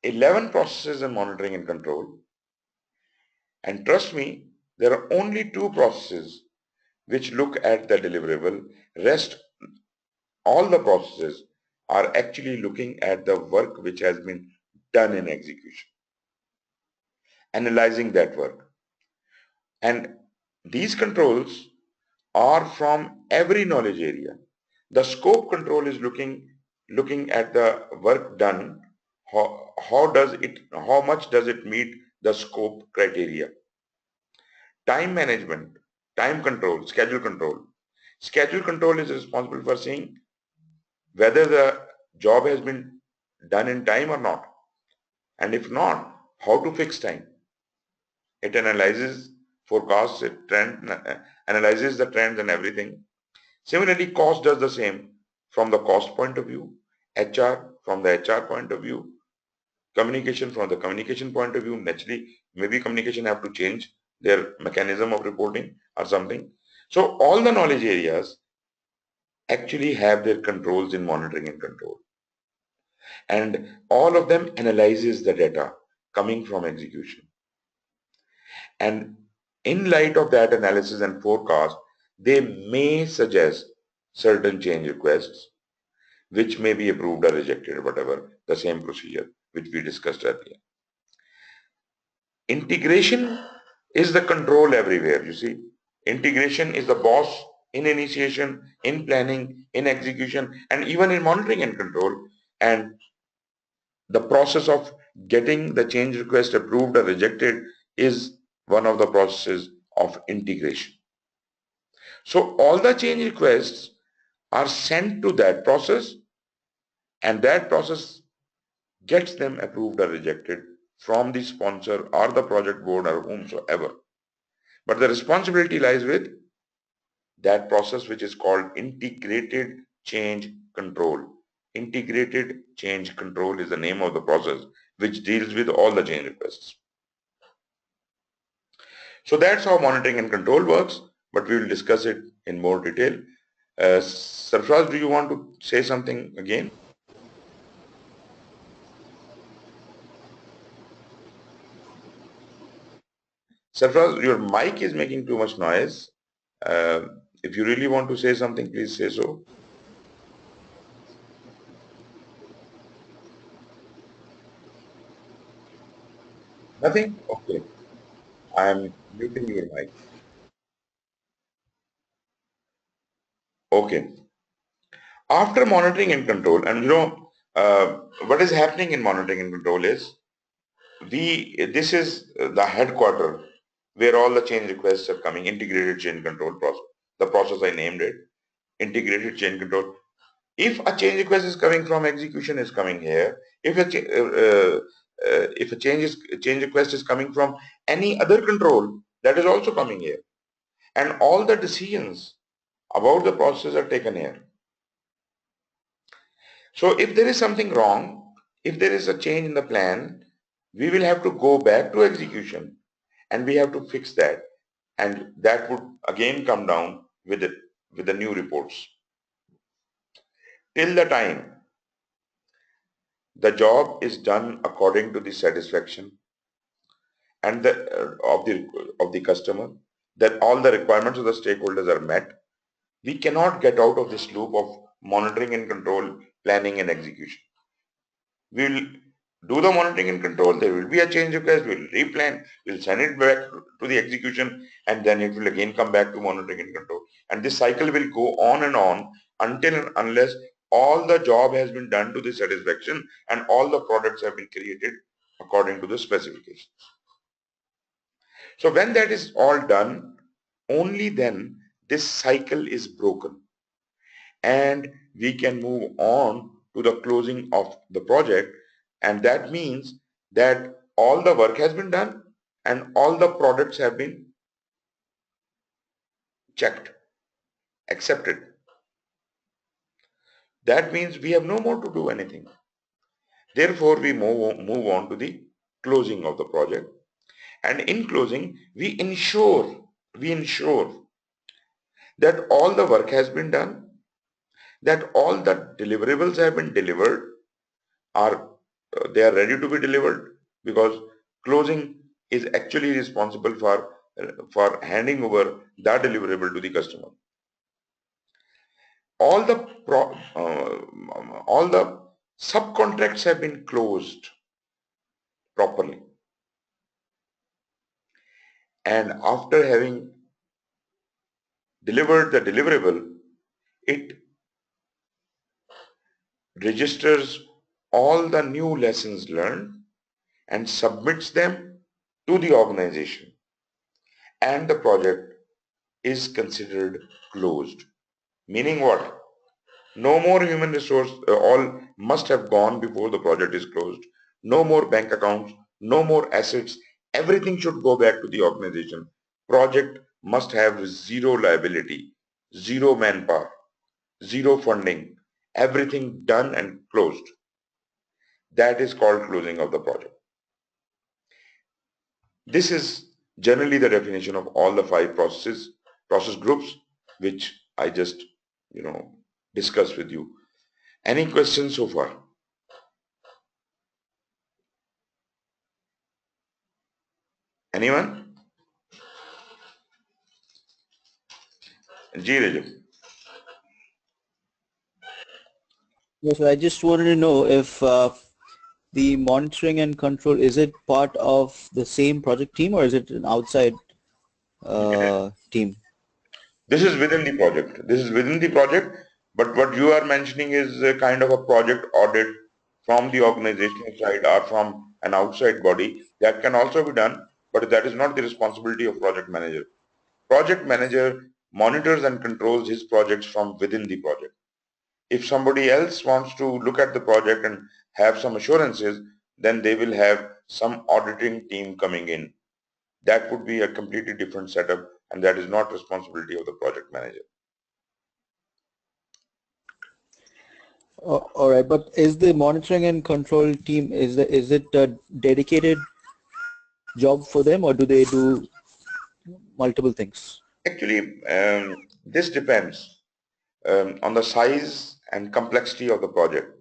11 processes in monitoring and control. And trust me, there are only two processes which look at the deliverable. Rest, all the processes are actually looking at the work which has been done in execution, analyzing that work. And these controls are from every knowledge area. The scope control is looking at the work done, how much does it meet the scope criteria. Time management, time control, schedule control. Schedule control is responsible for seeing whether the job has been done in time or not. And if not, how to fix time. It analyzes, forecasts, analyzes the trends and everything. Similarly, cost does the same from the cost point of view, HR from the HR point of view, communication from the communication point of view. Naturally, maybe communication have to change their mechanism of reporting or something. So all the knowledge areas actually have their controls in monitoring and control. And all of them analyzes the data coming from execution. And in light of that analysis and forecast, they may suggest certain change requests which may be approved or rejected or whatever, the same procedure which we discussed earlier. Integration is the control everywhere, you see. Integration is the boss in initiation, in planning, in execution, and even in monitoring and control. And the process of getting the change request approved or rejected is one of the processes of integration. So all the change requests are sent to that process, and that process gets them approved or rejected from the sponsor or the project board or whomsoever. But the responsibility lies with that process which is called integrated change control. integrated change control is the name of the process which deals with all the change requests. So that's how monitoring and control works, but we will discuss it in more detail. Sarfraz, do you want to say something again? Sarfraz, your mic is making too much noise. If you really want to say something, please say so. Nothing? Okay. I am muting your mic. Okay. After monitoring and control, and what is happening in monitoring and control is this is the headquarter where all the change requests are coming, integrated change control process. The process I named it, integrated change control. If a change request is coming from execution is coming here. If a change request is coming from any other control, that is also coming here. And all the decisions about the process are taken here. So if there is something wrong, if there is a change in the plan, we will have to go back to execution and we have to fix that. And that would again come down with the new reports. Till the time the job is done according to the satisfaction and of the customer, that all the requirements of the stakeholders are met, we cannot get out of this loop of monitoring and control, planning and execution. We will do the monitoring and control, there will be a change request, we will replan, we will send it back to the execution, and then it will again come back to monitoring and control. And this cycle will go on and on until and unless all the job has been done to the satisfaction and all the products have been created according to the specifications. So when that is all done, only then this cycle is broken and we can move on to the closing of the project, and that means that all the work has been done and all the products have been checked, accepted. That means we have no more to do anything. Therefore, we move on to the closing of the project, and in closing we ensure that all the work has been done, that all the deliverables have been delivered, they are ready to be delivered, because closing is actually responsible for handing over that deliverable to the customer. All the subcontracts have been closed properly, and after having delivered the deliverable, it registers all the new lessons learned and submits them to the organization, and the project is considered closed. Meaning what? No more human resource, all must have gone before the project is closed. No more bank accounts, no more assets. Everything should go back to the organization. Project must have zero liability, zero manpower, zero funding, everything done and closed. That is called closing of the project. This is generally the definition of all the 5 process groups which I just discussed with you. Any questions so far? Anyone? Ji Rajab. Yes, I just wanted to know if the monitoring and control, is it part of the same project team or is it an outside team? This is within the project. This is within the project, but what you are mentioning is a kind of a project audit from the organizational side or from an outside body. That can also be done, but that is not the responsibility of project manager. Project manager monitors and controls his projects from within the project. If somebody else wants to look at the project and have some assurances, then they will have some auditing team coming in. That would be a completely different setup, and that is not responsibility of the project manager. All right, but is the monitoring and control team, is it a dedicated job for them, or do they do multiple things? Actually, this depends on the size and complexity of the project.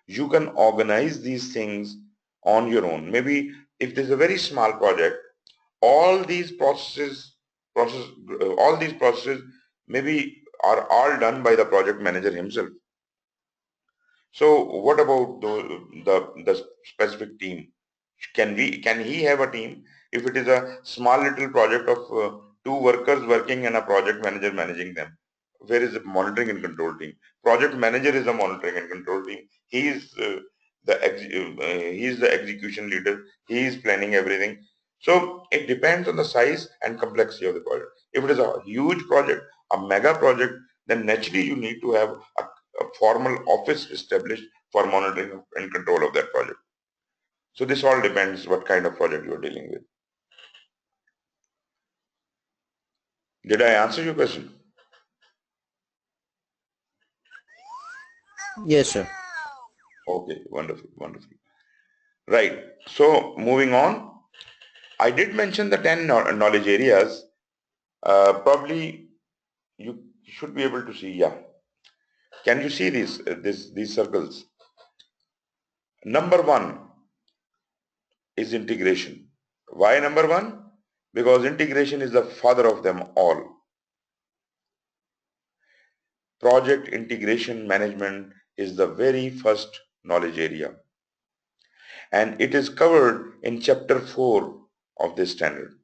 You can organize these things on your own. Maybe if there's a very small project, all these processes maybe are all done by the project manager himself. So what about the specific team? Can he have a team? If it is a small little project of two workers working and a project manager managing them, where is the monitoring and control team? Project manager is the monitoring and control team. He is he is the execution leader. He is planning everything. So it depends on the size and complexity of the project. If it is a huge project, a mega project, then naturally you need to have a formal office established for monitoring and control of that project. So this all depends what kind of project you are dealing with. Did I answer your question? Yes, sir. Okay, wonderful, wonderful. Right. So moving on, I did mention the 10 knowledge areas. Probably you should be able to see. Yeah. Can you see these circles? Number one is integration. Why number one? Because integration is the father of them all. Project integration management is the very first knowledge area, and it is covered in chapter 4 of this standard.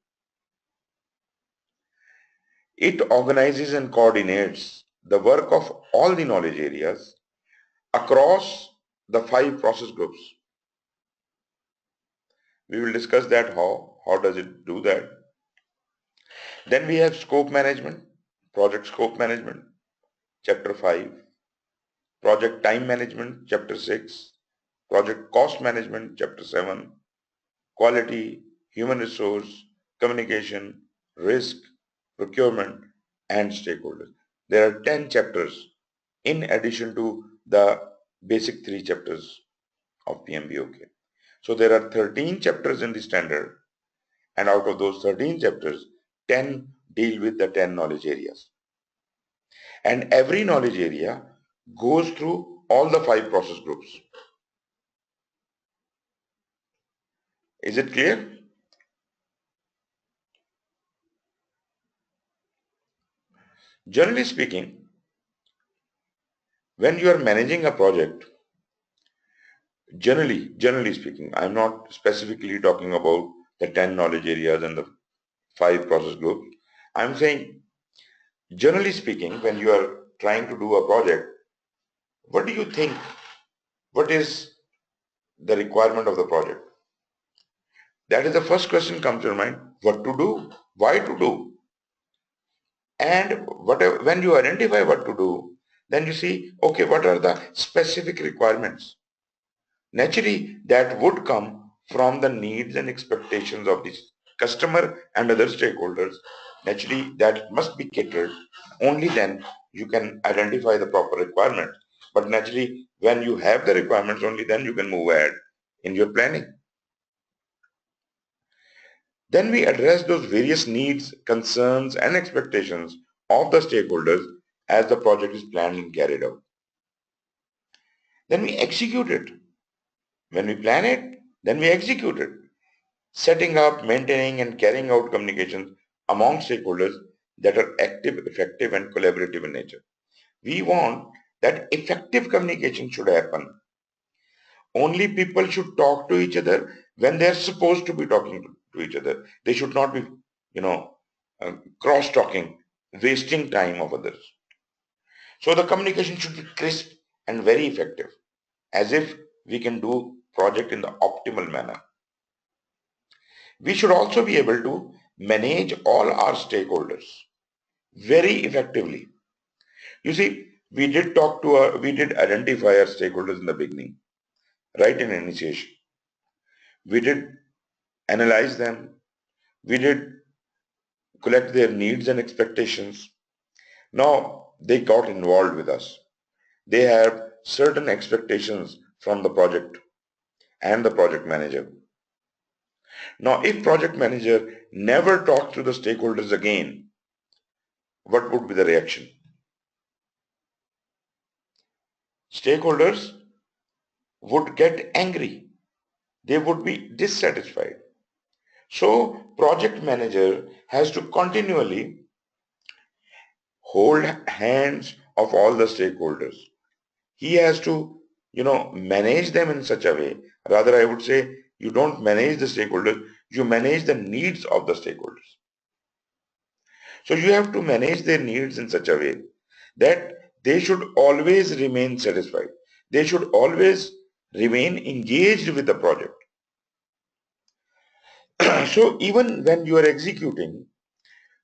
It organizes and coordinates the work of all the knowledge areas across the 5 process groups. We will discuss that how does it do that. Then we have scope management, project scope management, chapter 5, project time management, chapter 6, project cost management, chapter 7, quality, human resource, communication, risk, procurement, and stakeholders. There are 10 chapters in addition to the basic 3 chapters of PMBOK. So there are 13 chapters in the standard, and out of those 13 chapters, 10 deal with the 10 knowledge areas. And every knowledge area goes through all the 5 process groups. Is it clear? Generally speaking, when you are managing a project, generally speaking, I'm not specifically talking about the 10 knowledge areas and the 5 process groups. I'm saying, generally speaking, when you are trying to do a project, what do you think? What is the requirement of the project? That is the first question comes to your mind. What to do? Why to do? And whatever, when you identify what to do, then you see, okay, what are the specific requirements? Naturally, that would come from the needs and expectations of the customer and other stakeholders. Naturally, that must be catered. Only then you can identify the proper requirements. But naturally, when you have the requirements, only then you can move ahead in your planning. Then we address those various needs, concerns, and expectations of the stakeholders as the project is planned and carried out. Then we execute it. When we plan it, then we execute it, setting up, maintaining, and carrying out communications among stakeholders that are active, effective, and collaborative in nature. We want that effective communication should happen. Only people should talk to each other when they're supposed to be talking to each other. They should not be, cross-talking, wasting time of others. So the communication should be crisp and very effective, as if we can do project in the optimal manner. We should also be able to manage all our stakeholders very effectively. You see, we did identify our stakeholders in the beginning, right in initiation. We did analyze them. We did collect their needs and expectations. Now they got involved with us. They have certain expectations from the project and the project manager. Now, if project manager never talks to the stakeholders again, what would be the reaction? Stakeholders would get angry. They would be dissatisfied. So, project manager has to continually hold hands of all the stakeholders. He has to, manage them in such a way. Rather, I would say you don't manage the stakeholders, you manage the needs of the stakeholders. So you have to manage their needs in such a way that they should always remain satisfied. They should always remain engaged with the project. So even when you are executing,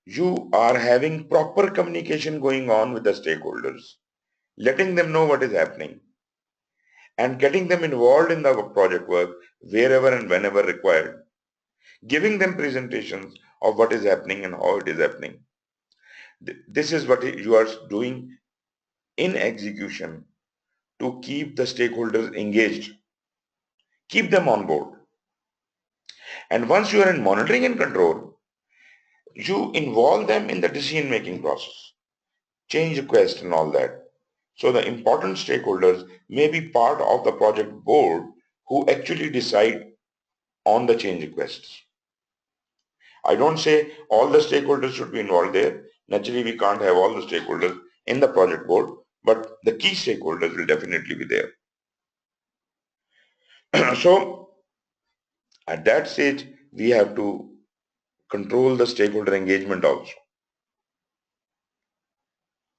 you are having proper communication going on with the stakeholders, letting them know what is happening and getting them involved in the project work wherever and whenever required, giving them presentations of what is happening and how it is happening. This is what you are doing in execution to keep the stakeholders engaged, keep them on board. And once you are in monitoring and control, you involve them in the decision-making process, change request and all that. So the important stakeholders may be part of the project board who actually decide on the change requests. I don't say all the stakeholders should be involved there. Naturally, we can't have all the stakeholders in the project board, but the key stakeholders will definitely be there. So at that stage, we have to control the stakeholder engagement also.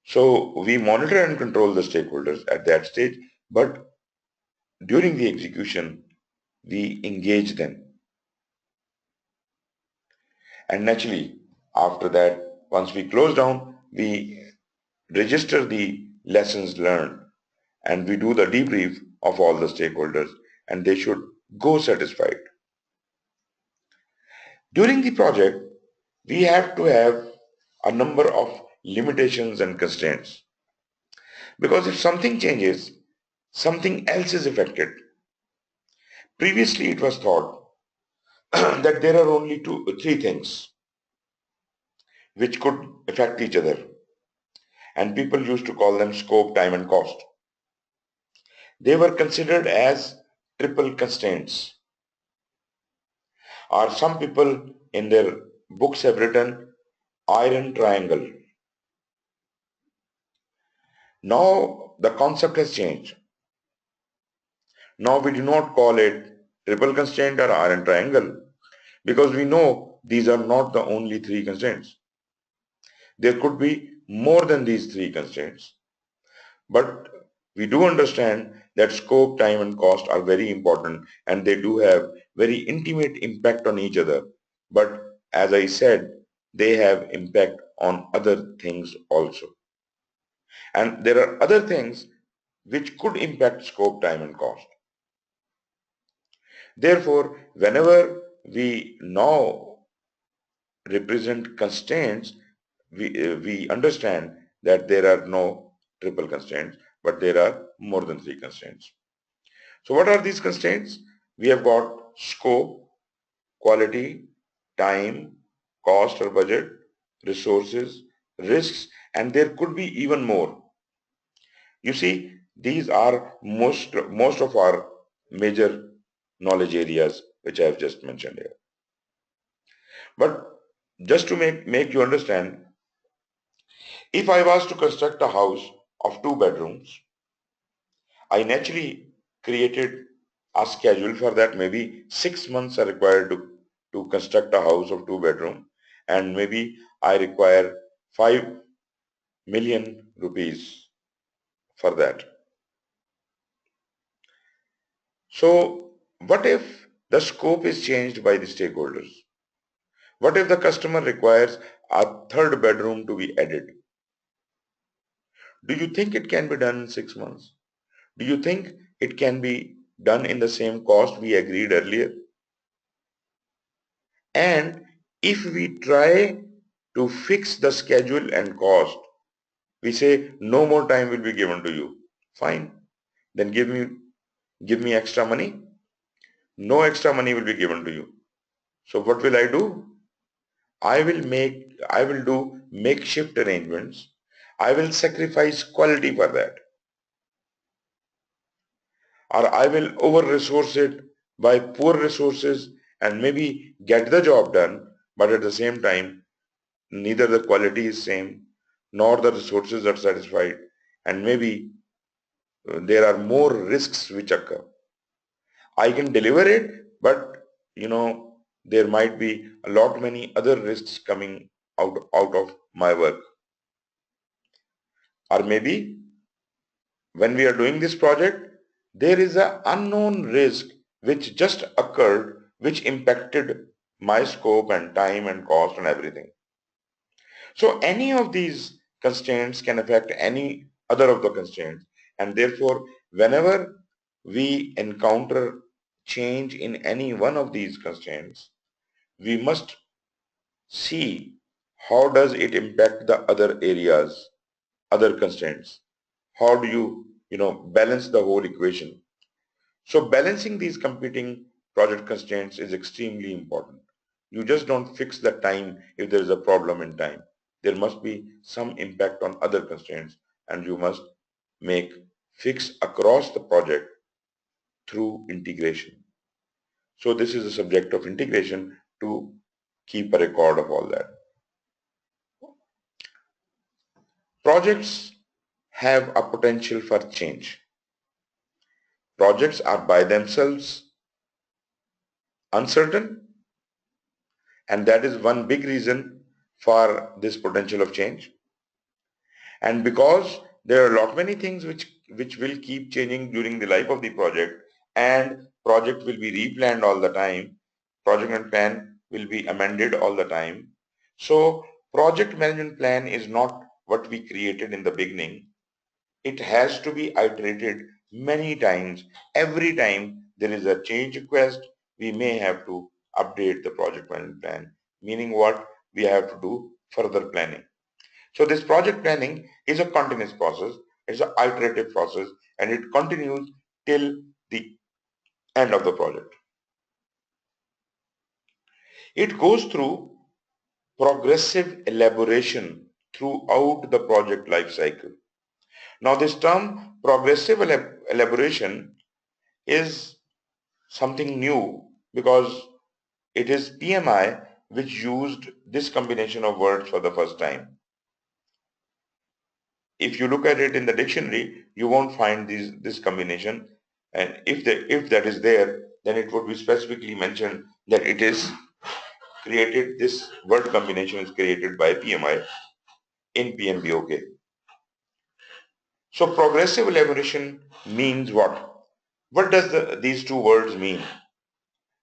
So we monitor and control the stakeholders at that stage, but during the execution, we engage them. And naturally, after that, once we close down, we register the lessons learned and we do the debrief of all the stakeholders and they should go satisfied. During the project, we have to have a number of limitations and constraints. Because if something changes, something else is affected. Previously, it was thought that there are only three things which could affect each other. And people used to call them scope, time and cost. They were considered as triple constraints. Or some people in their books have written iron triangle. Now the concept has changed. Now we do not call it triple constraint or iron triangle because we know these are not the only three constraints. There could be more than these three constraints. But we do understand that scope, time and cost are very important and they do have very intimate impact on each other. But as I said, they have impact on other things also. And there are other things which could impact scope, time and cost. Therefore, whenever we now represent constraints, we understand that there are no triple constraints, but there are more than three constraints. So what are these constraints? We have got scope, quality, time, cost or budget, resources, risks, and there could be even more. You see, these are most of our major knowledge areas which I have just mentioned here. But just to make you understand, if I was to construct a house of 2 bedrooms, I naturally created a schedule for that. Maybe 6 months are required to construct a house of 2 bedroom, and maybe I require 5 million rupees for that. So what if the scope is changed by the stakeholders? What if the customer requires a 3rd bedroom to be added? Do you think it can be done in 6 months? Do you think it can be done in the same cost we agreed earlier? And if we try to fix the schedule and cost, we say no more time will be given to you. Fine. then give me extra money. No extra money will be given to you. So what will I do? I will do makeshift arrangements. I will sacrifice quality for that. Or I will over-resource it by poor resources and maybe get the job done, but at the same time, neither the quality is same, nor the resources are satisfied, and maybe there are more risks which occur. I can deliver it, but there might be a lot many other risks coming out of my work. Or maybe when we are doing this project, there is an unknown risk which just occurred, which impacted my scope and time and cost and everything. So any of these constraints can affect any other of the constraints, and therefore whenever we encounter change in any one of these constraints, we must see how does it impact the other areas, other constraints. How do you balance the whole equation? So balancing these competing project constraints is extremely important. You just don't fix the time if there is a problem in time. There must be some impact on other constraints, and you must make fix across the project through integration. So this is the subject of integration, to keep a record of all that. Projects have a potential for change. Projects are by themselves uncertain, and that is one big reason for this potential of change. And because there are a lot many things which will keep changing during the life of the project, and project will be replanned all the time, project and plan will be amended all the time. So project management plan is not what we created in the beginning. It has to be iterated many times. Every time there is a change request, we may have to update the project management plan, meaning what? We have to do further planning. So this project planning is a continuous process, it's an iterative process, and it continues till the end of the project. It goes through progressive elaboration throughout the project life cycle. Now this term progressive elaboration is something new because it is PMI which used this combination of words for the first time. If you look at it in the dictionary, you won't find this combination, and if that is there, then it would be specifically mentioned that it is created, this word combination is created by PMI in PMP. So progressive elaboration means what? What does these two words mean?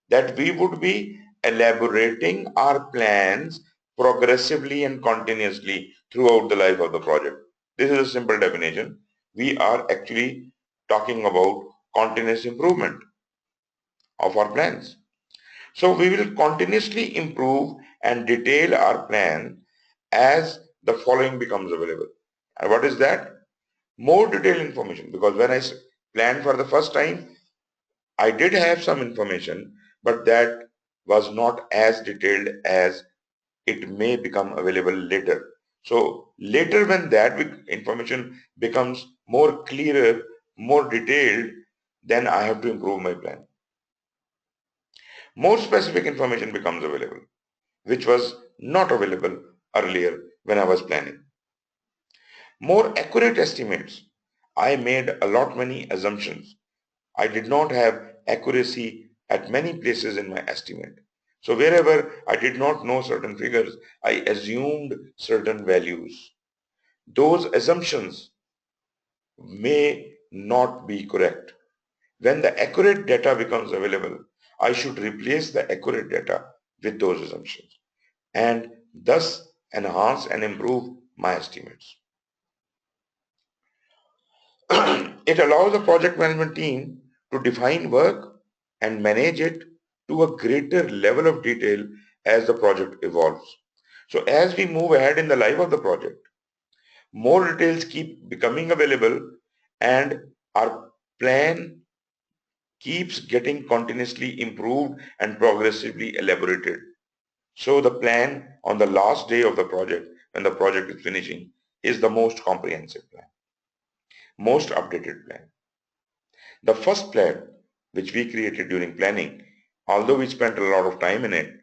That we would be elaborating our plans progressively and continuously throughout the life of the project. This is a simple definition. We are actually talking about continuous improvement of our plans. So we will continuously improve and detail our plan as the following becomes available. And what is that? More detailed information, because when I planned for the first time, I did have some information, but that was not as detailed as it may become available later. So later, when that information becomes more clearer, more detailed, then I have to improve my plan. More specific information becomes available, which was not available earlier when I was planning. More accurate estimates. I made a lot many assumptions. I did not have accuracy at many places in my estimate. So wherever I did not know certain figures, I assumed certain values. Those assumptions may not be correct. When the accurate data becomes available, I should replace the accurate data with those assumptions and thus enhance and improve my estimates. It allows the project management team to define work and manage it to a greater level of detail as the project evolves. So as we move ahead in the life of the project, more details keep becoming available and our plan keeps getting continuously improved and progressively elaborated. So the plan on the last day of the project, when the project is finishing, is the most comprehensive plan, most updated plan. The first plan, which we created during planning, although we spent a lot of time in it,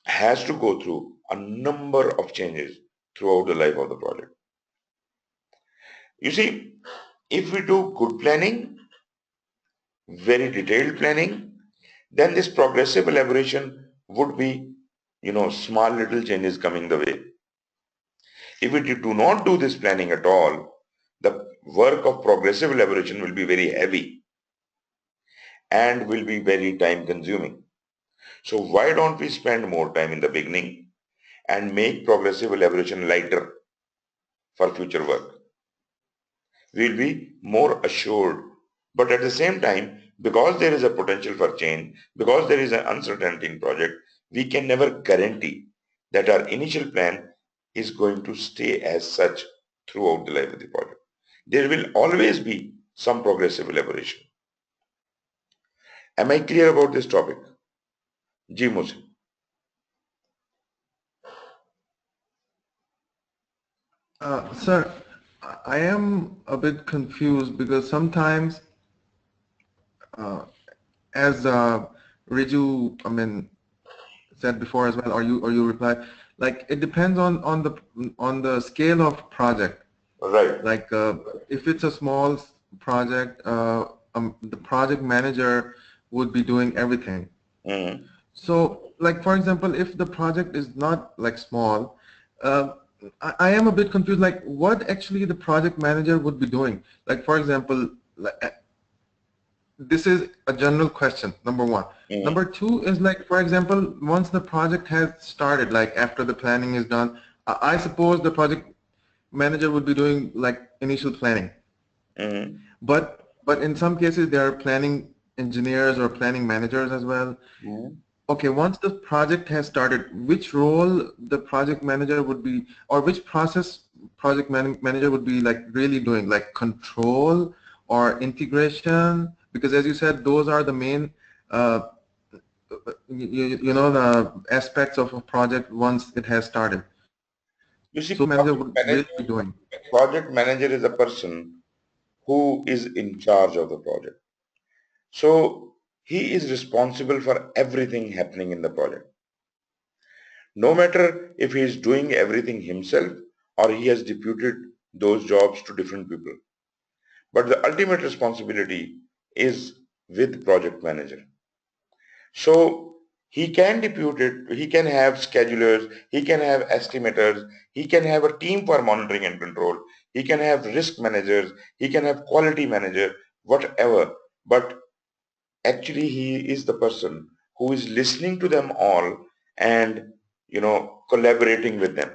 has to go through a number of changes throughout the life of the project. You see, if we do good planning, very detailed planning, then this progressive elaboration would be, small little changes coming the way. If we do not do this planning at all, the work of progressive elaboration will be very heavy and will be very time consuming. So why don't we spend more time in the beginning and make progressive elaboration lighter for future work? We'll be more assured. But at the same time, because there is a potential for change, because there is an uncertainty in project, we can never guarantee that our initial plan is going to stay as such throughout the life of the project. There will always be some progressive elaboration. Am I clear about this topic? Ji Musa. Sir, I am a bit confused because sometimes, as Riju, said before as well, or you replied, like it depends on the scale of project. Right. Like if it's a small project, the project manager would be doing everything. Mm-hmm. So, like for example, if the project is not like small, I am a bit confused. Like, what actually the project manager would be doing? Like, for example, this is a general question. Number one. Mm-hmm. Number two is like, for example, once the project has started, like after the planning is done, I suppose the project manager would be doing like initial planning. Mm-hmm. But in some cases there are planning engineers or planning managers as well. Mm-hmm. Okay, once the project has started, which role the project manager would be, or which process project manager would be like really doing, like control or integration? Because as you said, those are the main the aspects of a project once it has started. You see, So manager would really be doing. project manager is a person who is in charge of the project. So he is responsible for everything happening in the project. No matter if he is doing everything himself or he has deputed those jobs to different people. But the ultimate responsibility is with project manager. So he can depute it, he can have schedulers, he can have estimators, he can have a team for monitoring and control, he can have risk managers, he can have quality manager, whatever. But actually he is the person who is listening to them all and collaborating with them.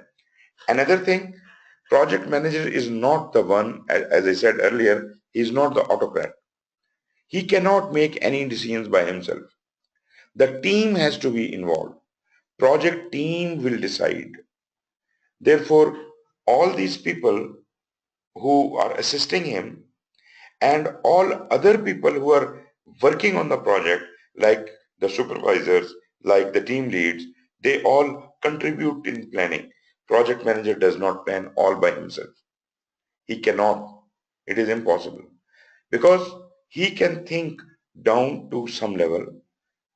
Another thing, project manager is not the one, as I said earlier, he is not the autocrat. He cannot make any decisions by himself. The team has to be involved. Project team will decide. Therefore, all these people who are assisting him and all other people who are working on the project, like the supervisors, like the team leads, they all contribute in planning. Project manager does not plan all by himself. He cannot. It is impossible. Because he can think down to some level,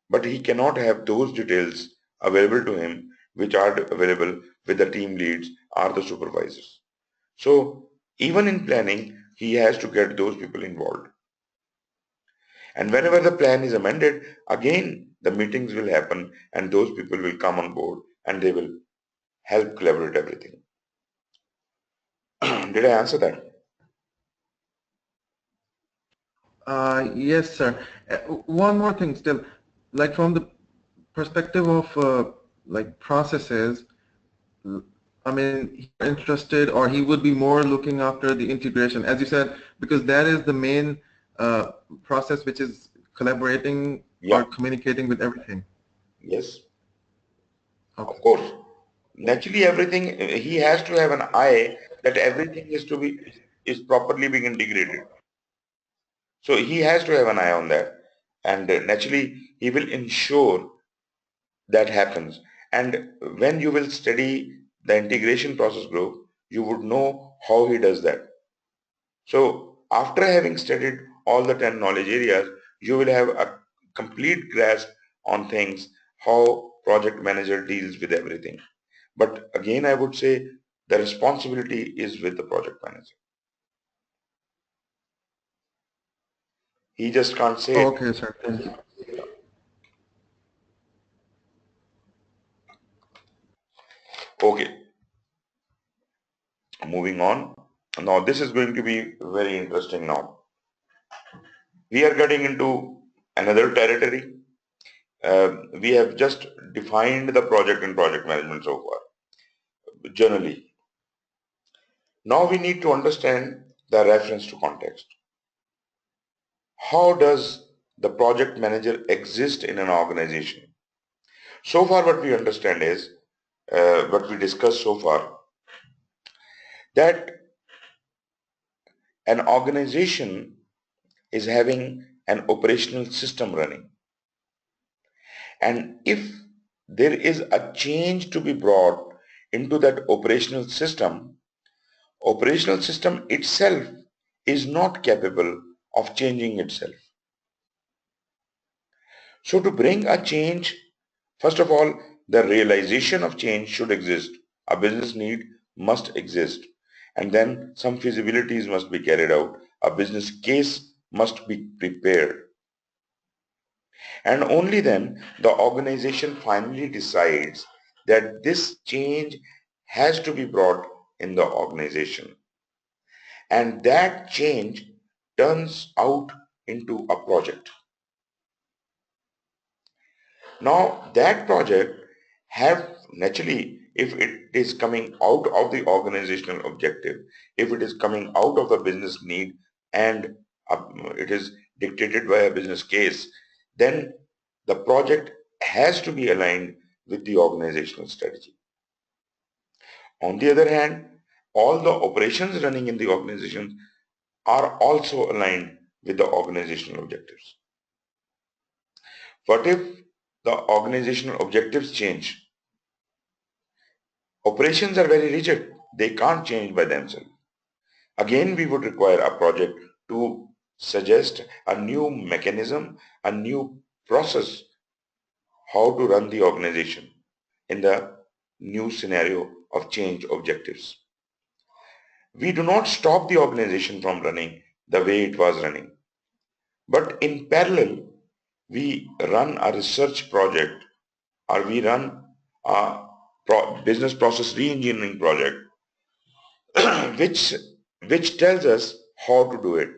but he cannot have those details available to him which are available with the team leads or the supervisors. So even in planning, he has to get those people involved. And whenever the plan is amended, again the meetings will happen and those people will come on board and they will help collaborate everything. Did I answer that? Yes, sir. One more thing still, like from the perspective of like processes, he's interested or he would be more looking after the integration, as you said, because that is the main process which is collaborating or communicating with everything. Yes. Okay. Of course. Naturally, everything, he has to have an eye that everything is properly being integrated. So he has to have an eye on that, and naturally he will ensure that happens. And when you will study the integration process group, you would know how he does that. So after having studied all the 10 knowledge areas, you will have a complete grasp on things, how project manager deals with everything. But again, I would say the responsibility is with the project manager. He just can't say it. Okay, sir. Thank you. Okay, moving on. Now this is going to be very interesting now. We are getting into another territory. We have just defined the project and project management so far, generally. Now we need to understand the reference to context. How does the project manager exist in an organization? So far what we understand is, what we discussed so far, that an organization is having an operational system running. And if there is a change to be brought into that operational system itself is not capable of changing itself. So to bring a change, first of all, the realization of change should exist. A business need must exist. And then some feasibilities must be carried out. A business case must be prepared. And only then the organization finally decides that this change has to be brought in the organization. And that change turns out into a project. Now that project have naturally, if it is coming out of the organizational objective, if it is coming out of the business need and it is dictated by a business case, then the project has to be aligned with the organizational strategy. On the other hand, all the operations running in the organization are also aligned with the organizational objectives. What if the organizational objectives change? Operations are very rigid. They can't change by themselves. Again, we would require a project to suggest a new mechanism, a new process, how to run the organization in the new scenario of change objectives. We do not stop the organization from running the way it was running. But in parallel, we run a research project or we run a business process re-engineering project which tells us how to do it.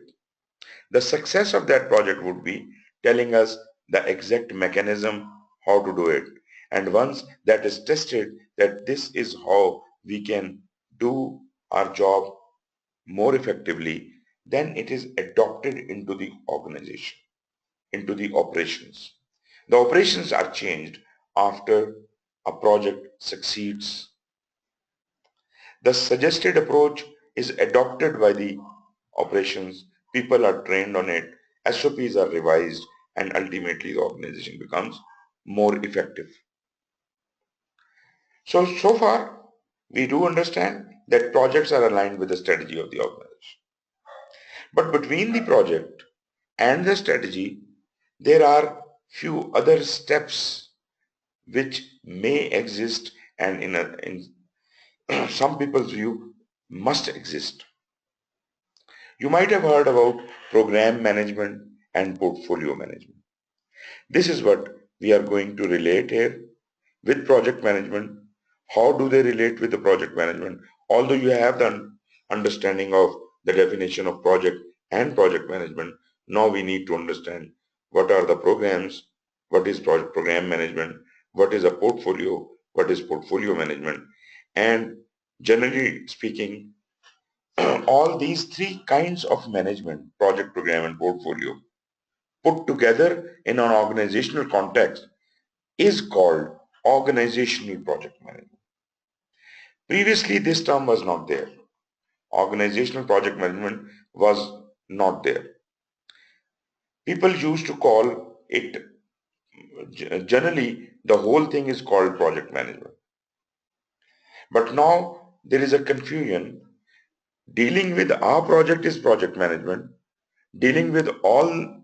The success of that project would be telling us the exact mechanism how to do it. And once that is tested, that this is how we can do our job more effectively, then it is adopted into the organization, into the operations. The operations are changed after a project succeeds. The suggested approach is adopted by the operations, people are trained on it, SOPs are revised, and ultimately the organization becomes more effective. So far, we do understand that projects are aligned with the strategy of the organization. But between the project and the strategy, there are few other steps which may exist and in some people's view must exist. You might have heard about program management and portfolio management. This is what we are going to relate here with project management. How do they relate with the project management? Although you have the understanding of the definition of project and project management, now we need to understand what are the programs, what is program management, what is a portfolio, what is portfolio management, and generally speaking, all these three kinds of management, project, program, and portfolio, put together in an organizational context is called organizational project management. Previously, this term was not there. Organizational project management was not there. People used to call it, generally the whole thing is called project management. But now there is a confusion. Dealing with our project is project management. Dealing with all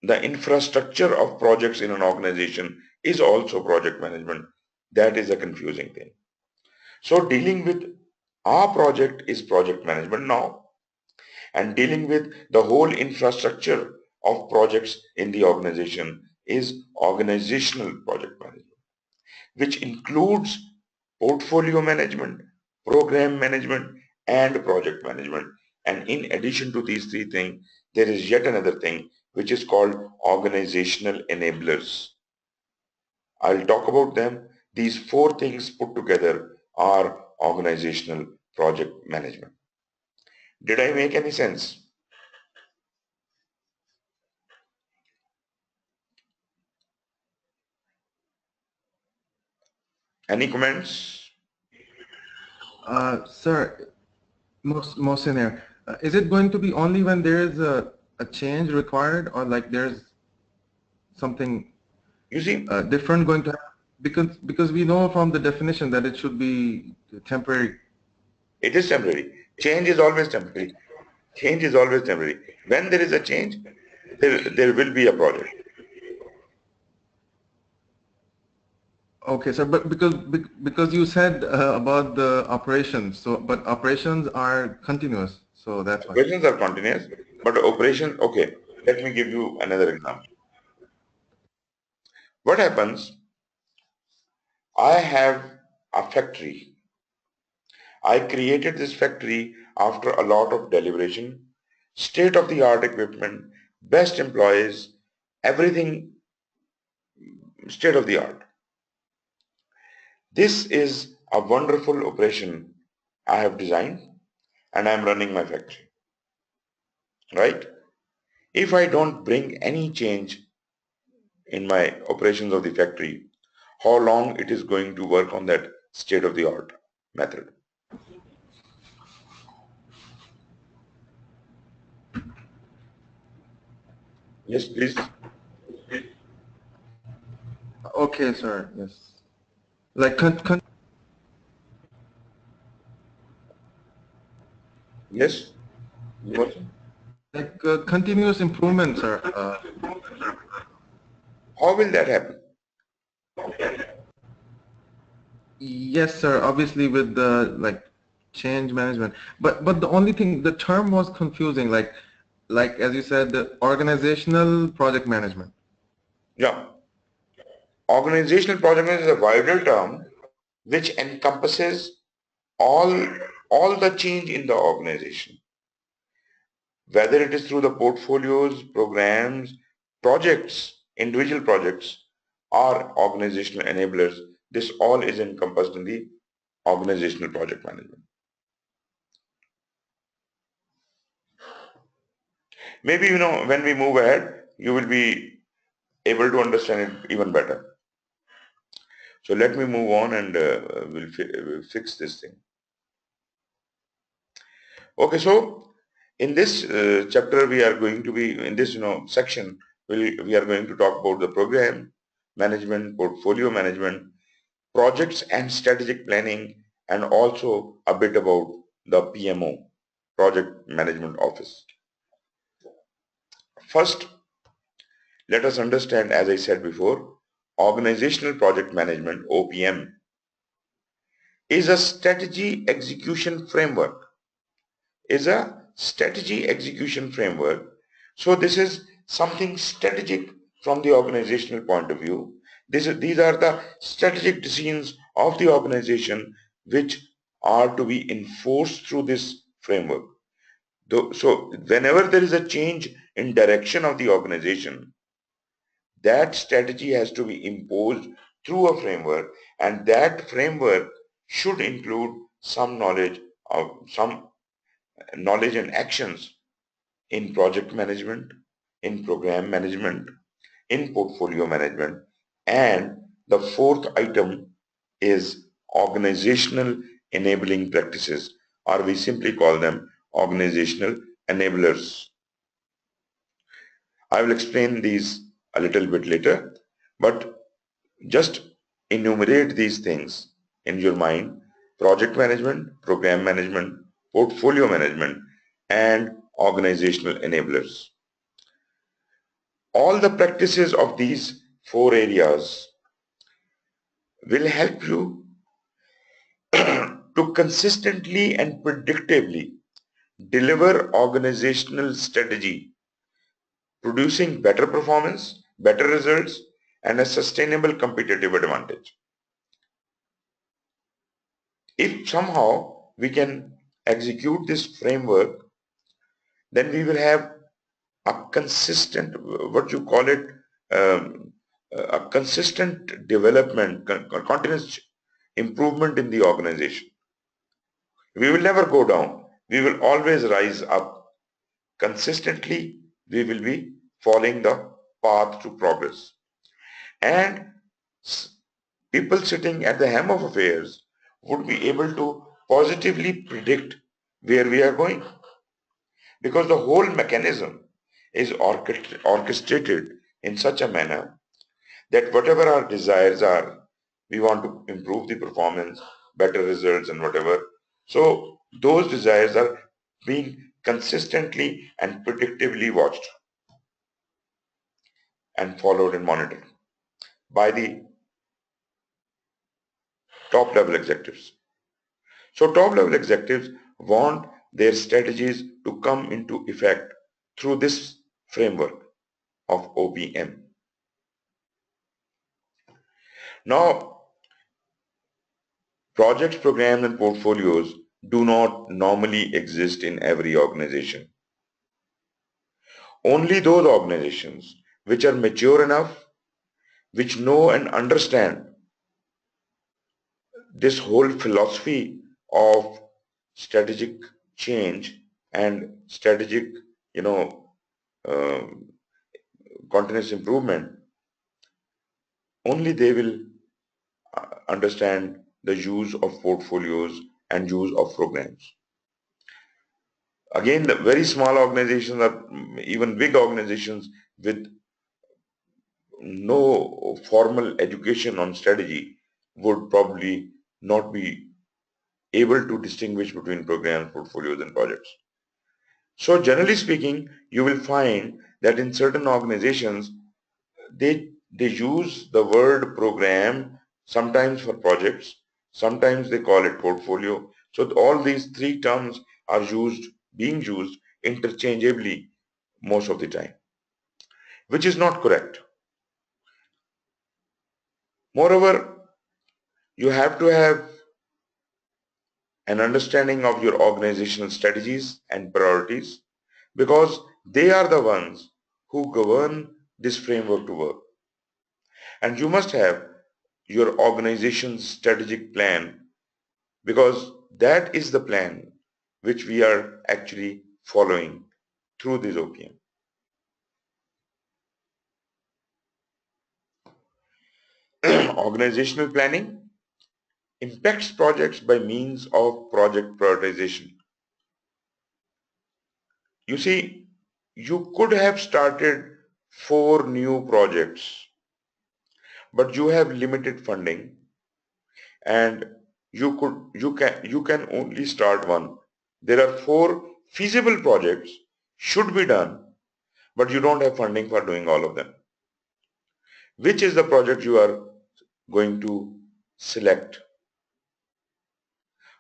the infrastructure of projects in an organization is also project management. That is a confusing thing. So dealing with our project is project management now, and dealing with the whole infrastructure of projects in the organization is organizational project management, which includes portfolio management, program management, and project management. And in addition to these three things, there is yet another thing which is called organizational enablers. I'll talk about them. These four things put together are organizational project management. Did I make any sense? Any comments? Sir, Mohsin here. Is it going to be only when there is a change required, or like there's something You see, different going to happen? Because we know from the definition that it should be temporary. it is temporary. Change is always temporary. Change is always temporary. When there is a change, there will be a project. Okay, sir, but because you said about the operations, so but operations are continuous, so that's why. Operations are continuous, but operations, okay, let me give you another example. What happens? I have a factory. I created this factory after a lot of deliberation, state-of-the-art equipment, best employees, everything state-of-the-art. This is a wonderful operation I have designed, and I am running my factory, right? If I don't bring any change in my operations of the factory, how long it is going to work on that state-of-the-art method? Yes, please. Okay, sir. Yes. Like Yes. like continuous improvement, sir. How will that happen? Yes, sir. Obviously, with the like change management, but the only thing, the term was confusing. Like as you said, the organizational project management. Yeah. Organizational project management is a wider term which encompasses all, all the change in the organization. Whether it is through the portfolios, programs, projects, individual projects, or organizational enablers, this all is encompassed in the organizational project management. Maybe, when we move ahead, you will be able to understand it even better. So let me move on, and we'll fix this thing. Okay, so in this chapter, we are going to be, in this section, we are going to talk about the program management, portfolio management, projects and strategic planning, and also a bit about the PMO, Project Management Office. First, let us understand, as I said before, Organizational Project Management, OPM, is a strategy execution framework. So this is something strategic from the organizational point of view. These are the strategic decisions of the organization which are to be enforced through this framework. So whenever there is a change in direction of the organization, that strategy has to be imposed through a framework, and that framework should include some knowledge and actions in project management, in program management, in portfolio management, and the fourth item is organizational enabling practices, or we simply call them organizational enablers. I will explain these a little bit later, but just enumerate these things in your mind: project management, program management, portfolio management, and organizational enablers. All the practices of these 4 areas will help you to consistently and predictably deliver organizational strategy, producing better performance, better results, and a sustainable competitive advantage. If somehow we can execute this framework, then we will have a consistent, what you call it, a consistent development, continuous improvement in the organization. We will never go down. We will always rise up. Consistently, we will be following the path to progress. And people sitting at the helm of affairs would be able to positively predict where we are going, because the whole mechanism is orchestrated in such a manner that whatever our desires are, we want to improve the performance, better results, and whatever. So those desires are being consistently and predictively watched and followed and monitored by the top level executives. So top level executives want their strategies to come into effect through this framework of OPM. Now, projects, programs, and portfolios do not normally exist in every organization. Only those organizations which are mature enough, which know and understand this whole philosophy of strategic change and strategic, continuous improvement, only they will understand the use of portfolios and use of programs. Again, the very small organizations or even big organizations with no formal education on strategy would probably not be able to distinguish between programs, portfolios, and projects. So generally speaking, you will find that in certain organizations, they use the word program sometimes for projects, sometimes they call it portfolio. So all these 3 terms are being used interchangeably most of the time, which is not correct. Moreover, you have to have an understanding of your organizational strategies and priorities, because they are the ones who govern this framework to work. And you must have your organization's strategic plan, because that is the plan which we are actually following through this OPM. Organizational planning impacts projects by means of project prioritization. You see, you could have started 4 new projects, but you have limited funding and you can only start 1. There are 4 feasible projects should be done, but you don't have funding for doing all of them. Which is the project you are going to select?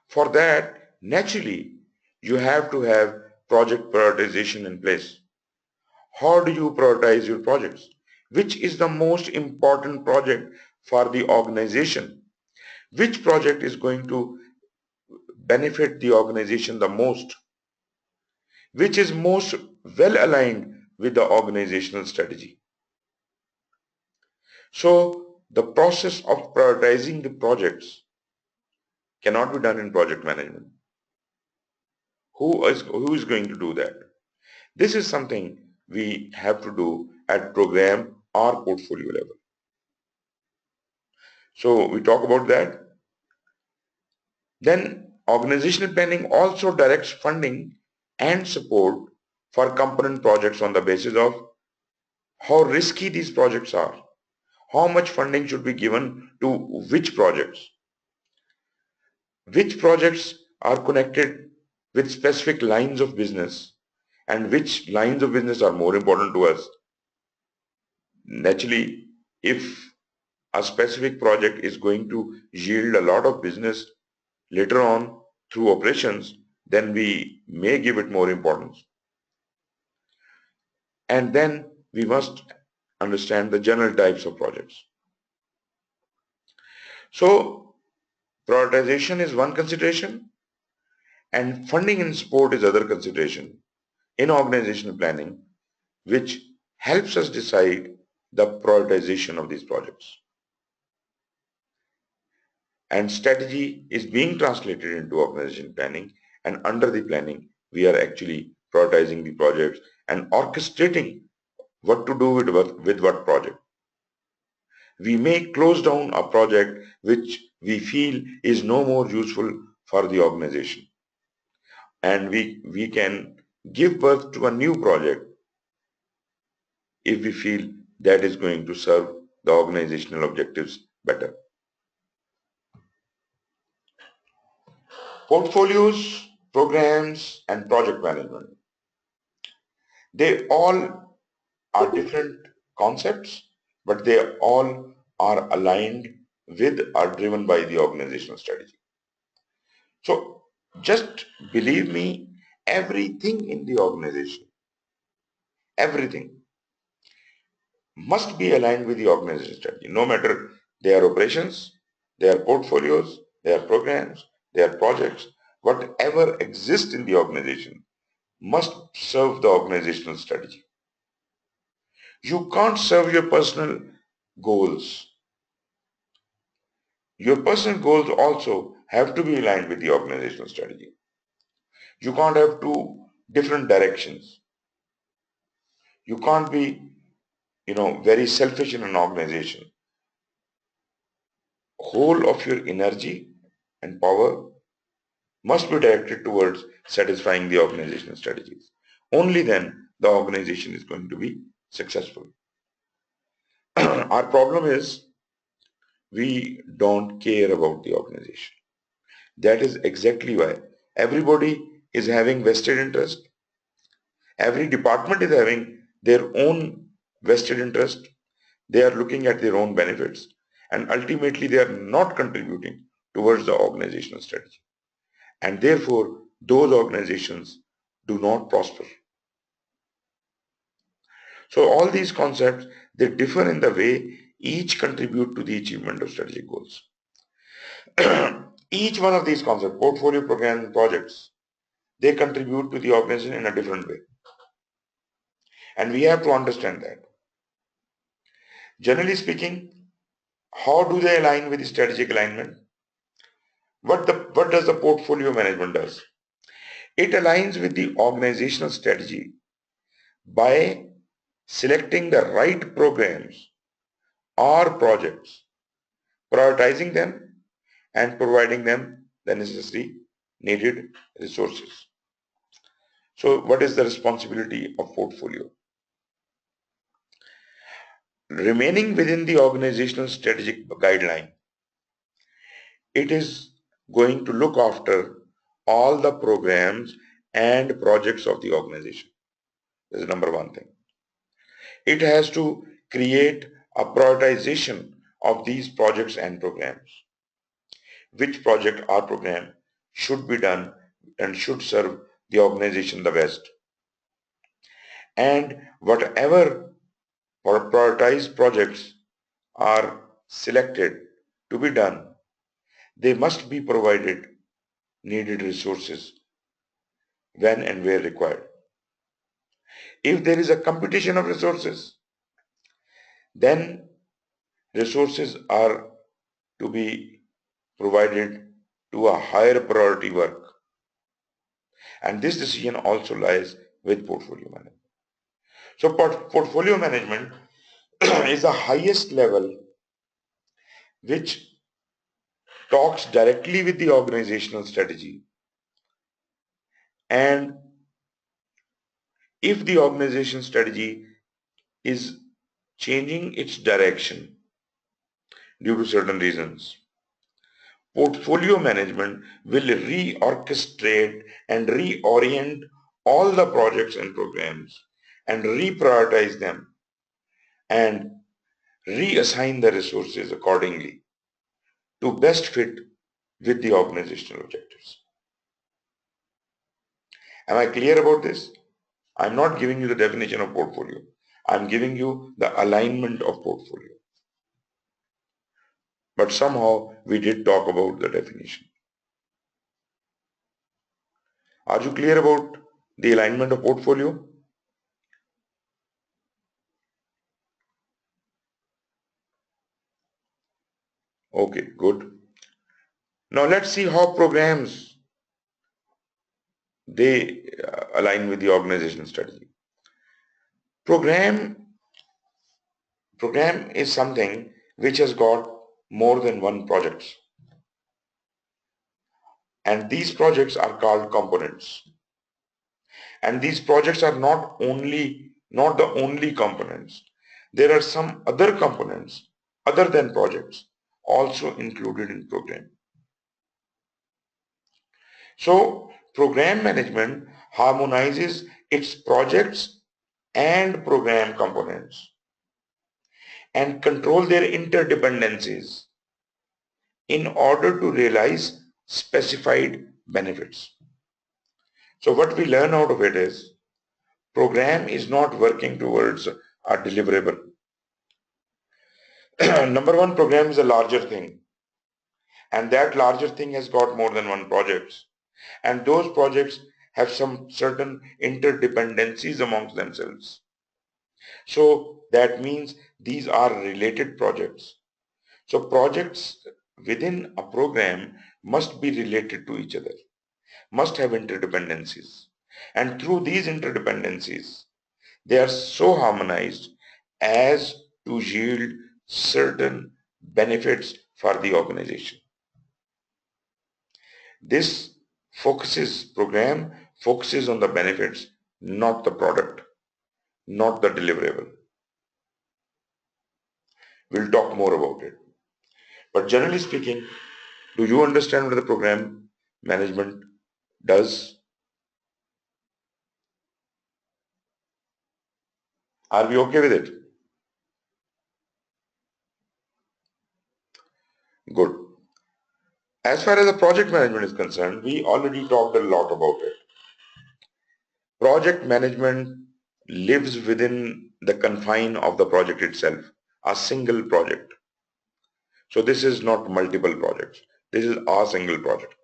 For that, naturally, you have to have project prioritization in place. How do you prioritize your projects? Which is the most important project for the organization? Which project is going to benefit the organization the most? Which is most well aligned with the organizational strategy? So the process of prioritizing the projects cannot be done in project management. Who is going to do that? This is something we have to do at program or portfolio level. So we talk about that. Then organizational planning also directs funding and support for component projects on the basis of how risky these projects are, how much funding should be given to which projects are connected with specific lines of business, and which lines of business are more important to us. Naturally, if a specific project is going to yield a lot of business later on through operations, then we may give it more importance. And then we must understand the general types of projects. So prioritization is one consideration, and funding and support is other consideration in organizational planning, which helps us decide the prioritization of these projects. And strategy is being translated into organization planning, and under the planning we are actually prioritizing the projects and orchestrating what to do with what project. We may close down a project which we feel is no more useful for the organization, and we can give birth to a new project if we feel that is going to serve the organizational objectives better. Portfolios, programs, and project management. They all are different concepts, but they all are aligned with or driven by the organizational strategy. So just believe me, everything in the organization, everything must be aligned with the organizational strategy, no matter their operations, their portfolios, their programs, their projects, whatever exists in the organization must serve the organizational strategy. You can't serve your personal goals. Your personal goals also have to be aligned with the organizational strategy. You can't have two different directions. You can't be, very selfish in an organization. Whole of your energy and power must be directed towards satisfying the organizational strategies. Only then the organization is going to be successful. Our problem is we don't care about the organization. That is exactly why everybody is having vested interest. Every department is having their own vested interest. They are looking at their own benefits, and ultimately they are not contributing towards the organizational strategy. And therefore, those organizations do not prosper. So all these concepts, they differ in the way each contribute to the achievement of strategic goals. Each one of these concepts, portfolio, program, and projects, they contribute to the organization in a different way. And we have to understand that. Generally speaking, how do they align with the strategic alignment? What does the portfolio management does? It aligns with the organizational strategy by selecting the right programs or projects, prioritizing them, and providing them the necessary needed resources. So what is the responsibility of portfolio? Remaining within the organizational strategic guideline, it is going to look after all the programs and projects of the organization. This is number one thing. It has to create a prioritization of these projects and programs. Which project or program should be done and should serve the organization the best. And whatever prioritized projects are selected to be done, they must be provided needed resources when and where required. If there is a competition of resources, then resources are to be provided to a higher priority work. And this decision also lies with portfolio management. So portfolio management is the highest level which talks directly with the organizational strategy. And if the organization strategy is changing its direction due to certain reasons. Portfolio management will reorchestrate and reorient all the projects and programs and reprioritize them and reassign the resources accordingly to best fit with the organizational objectives. Am I clear about this? I'm not giving you the definition of portfolio. I'm giving you the alignment of portfolio. But somehow we did talk about the definition. Are you clear about the alignment of portfolio? Okay, good. Now let's see how programs they align with the organizational strategy. Program is something which has got more than one project. And these projects are called components. And these projects are not the only components. There are some other components other than projects also included in program. So program management harmonizes its projects and program components and control their interdependencies in order to realize specified benefits. So what we learn out of it is program is not working towards a deliverable. Number one, program is a larger thing, and that larger thing has got more than one project, and those projects have some certain interdependencies amongst themselves. So that means these are related projects. So projects within a program must be related to each other, must have interdependencies, and through these interdependencies they are so harmonized as to yield certain benefits for the organization. This program focuses on the benefits, not the product, not the deliverable. We'll talk more about it. But generally speaking, do you understand what the program management does? Are we okay with it? Good. As far as the project management is concerned, we already talked a lot about it. Project management lives within the confine of the project itself, a single project. So this is not multiple projects. This is a single project.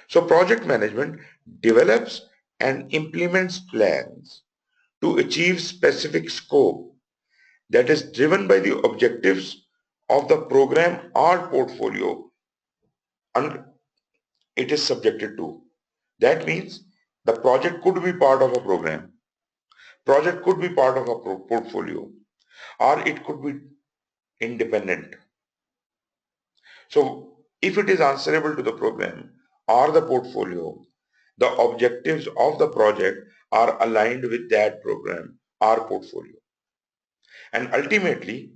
So project management develops and implements plans to achieve specific scope that is driven by the objectives of the program or portfolio and it is subjected to. That means the project could be part of a program, project could be part of a portfolio, or it could be independent. So if it is answerable to the program or the portfolio, the objectives of the project are aligned with that program or portfolio. And ultimately,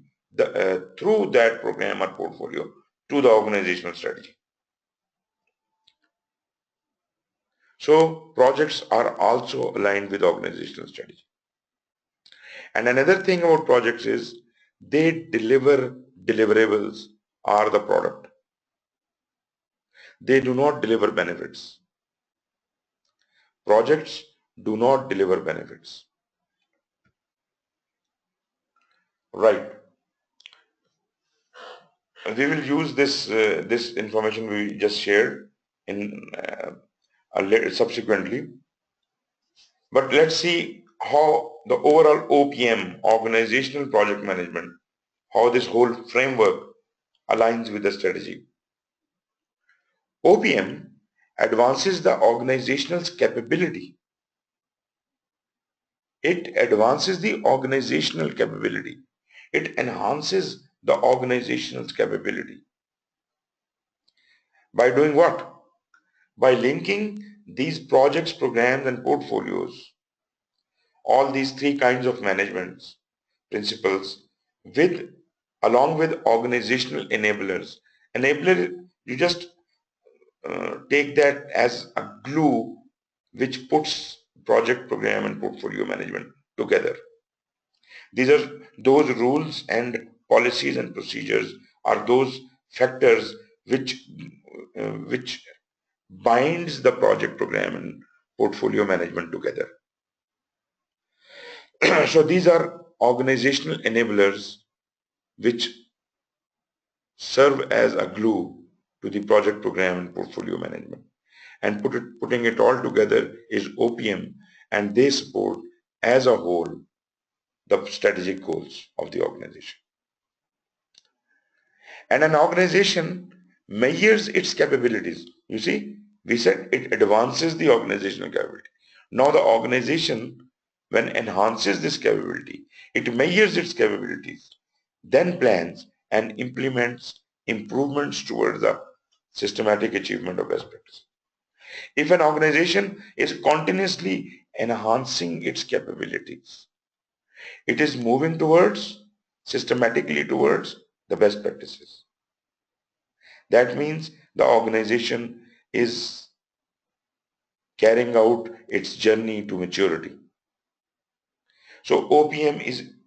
through that program or portfolio to the organizational strategy. So projects are also aligned with organizational strategy. And another thing about projects is they deliver deliverables or the product. They do not deliver benefits. Projects do not deliver benefits. Right. We will use this information we just shared in subsequently. But let's see how the overall OPM, organizational project management, how this whole framework aligns with the strategy. OPM advances the organization's capability. It advances the organizational capability. It enhances the organization's capability. By doing what? By linking these projects, programs, and portfolios, all these three kinds of management principles with along with organizational enablers. Enabler, you just take that as a glue which puts project, program and portfolio management together. These are those rules and policies and procedures are those factors which binds the project, program and portfolio management together. So these are organizational enablers which serve as a glue to the project, program and portfolio management. And putting it all together is OPM, and they support as a whole the strategic goals of the organization. And an organization measures its capabilities. You see, we said it advances the organizational capability. Now the organization, when enhances this capability, it measures its capabilities, then plans and implements improvements towards the systematic achievement of best practice. If an organization is continuously enhancing its capabilities, it is moving systematically towards the best practices. That means the organization is carrying out its journey to maturity. So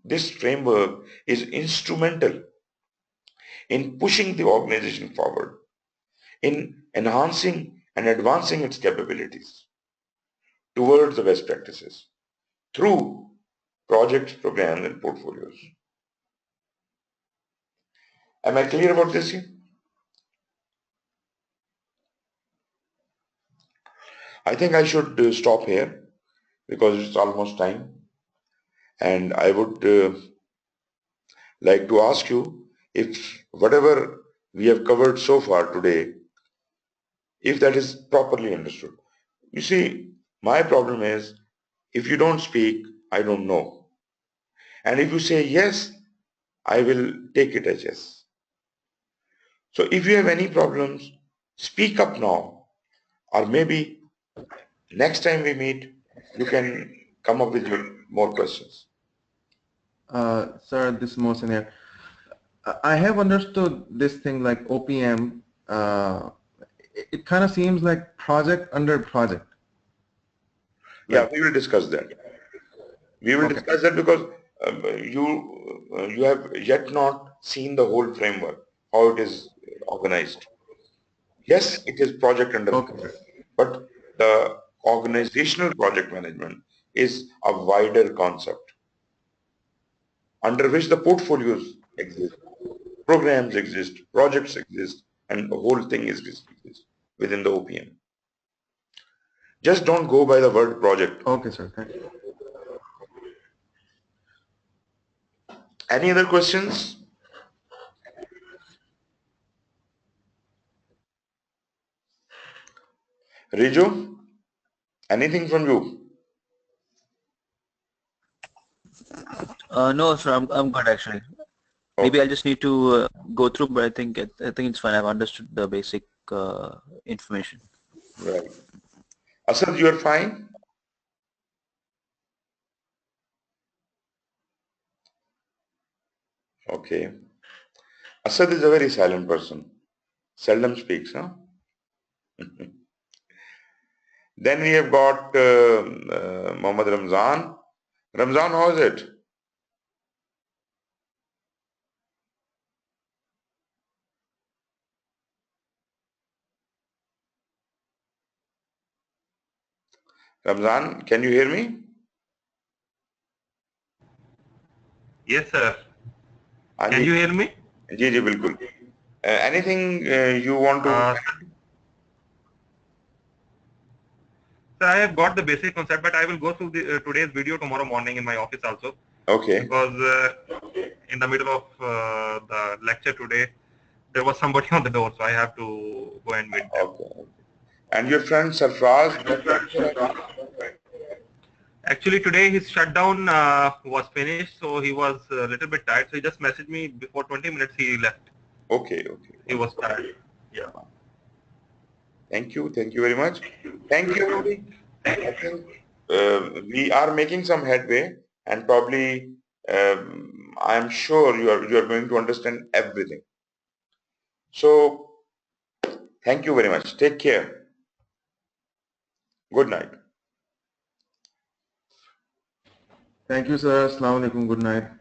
this framework is instrumental in pushing the organization forward, in enhancing and advancing its capabilities towards the best practices through projects, programs, and portfolios. Am I clear about this here? I think I should stop here because it's almost time. And I would like to ask you if whatever we have covered so far today, if that is properly understood. You see, my problem is if you don't speak, I don't know. And if you say yes, I will take it as yes. So if you have any problems, speak up now, or maybe next time we meet, you can come up with more questions. Sir, this is Mohsen here. I have understood this thing like OPM. It kind of seems like project under project. Yeah, we will discuss that. We will discuss that because you have yet not seen the whole framework, how it is organized. Yes, it is project under project, but the organizational project management is a wider concept under which the portfolios exist, programs exist, projects exist, and the whole thing exists within the OPM. Just don't go by the word project. Okay, sir. Thank you. Any other questions? Riju, anything from you? No, sir, I'm good actually. Maybe I'll just need to go through, but I think it's fine. I've understood the basic information. Right. Asad, you are fine? Okay. Asad is a very silent person. Seldom speaks, huh? Then we have got Mohammad Ramzan. Ramzan, how is it? Ramzan, can you hear me? Yes, sir. Can you hear me? जी जी बिल्कुल. Anything you want to? So I have got the basic concept, but I will go through today's video tomorrow morning in my office also. Okay. Because in the middle of the lecture today, there was somebody on the door, so I have to go and meet them. Okay. And your friend Sarfraz? Actually, today his shutdown was finished, so he was a little bit tired. So he just messaged me before 20 minutes he left. Okay, okay. He was tired. Yeah. Thank you very much. Thank you. I think we are making some headway, and probably I am sure you are going to understand everything. So thank you very much. Take care. Good night. Thank you, sir. Assalamu alaikum. Good night.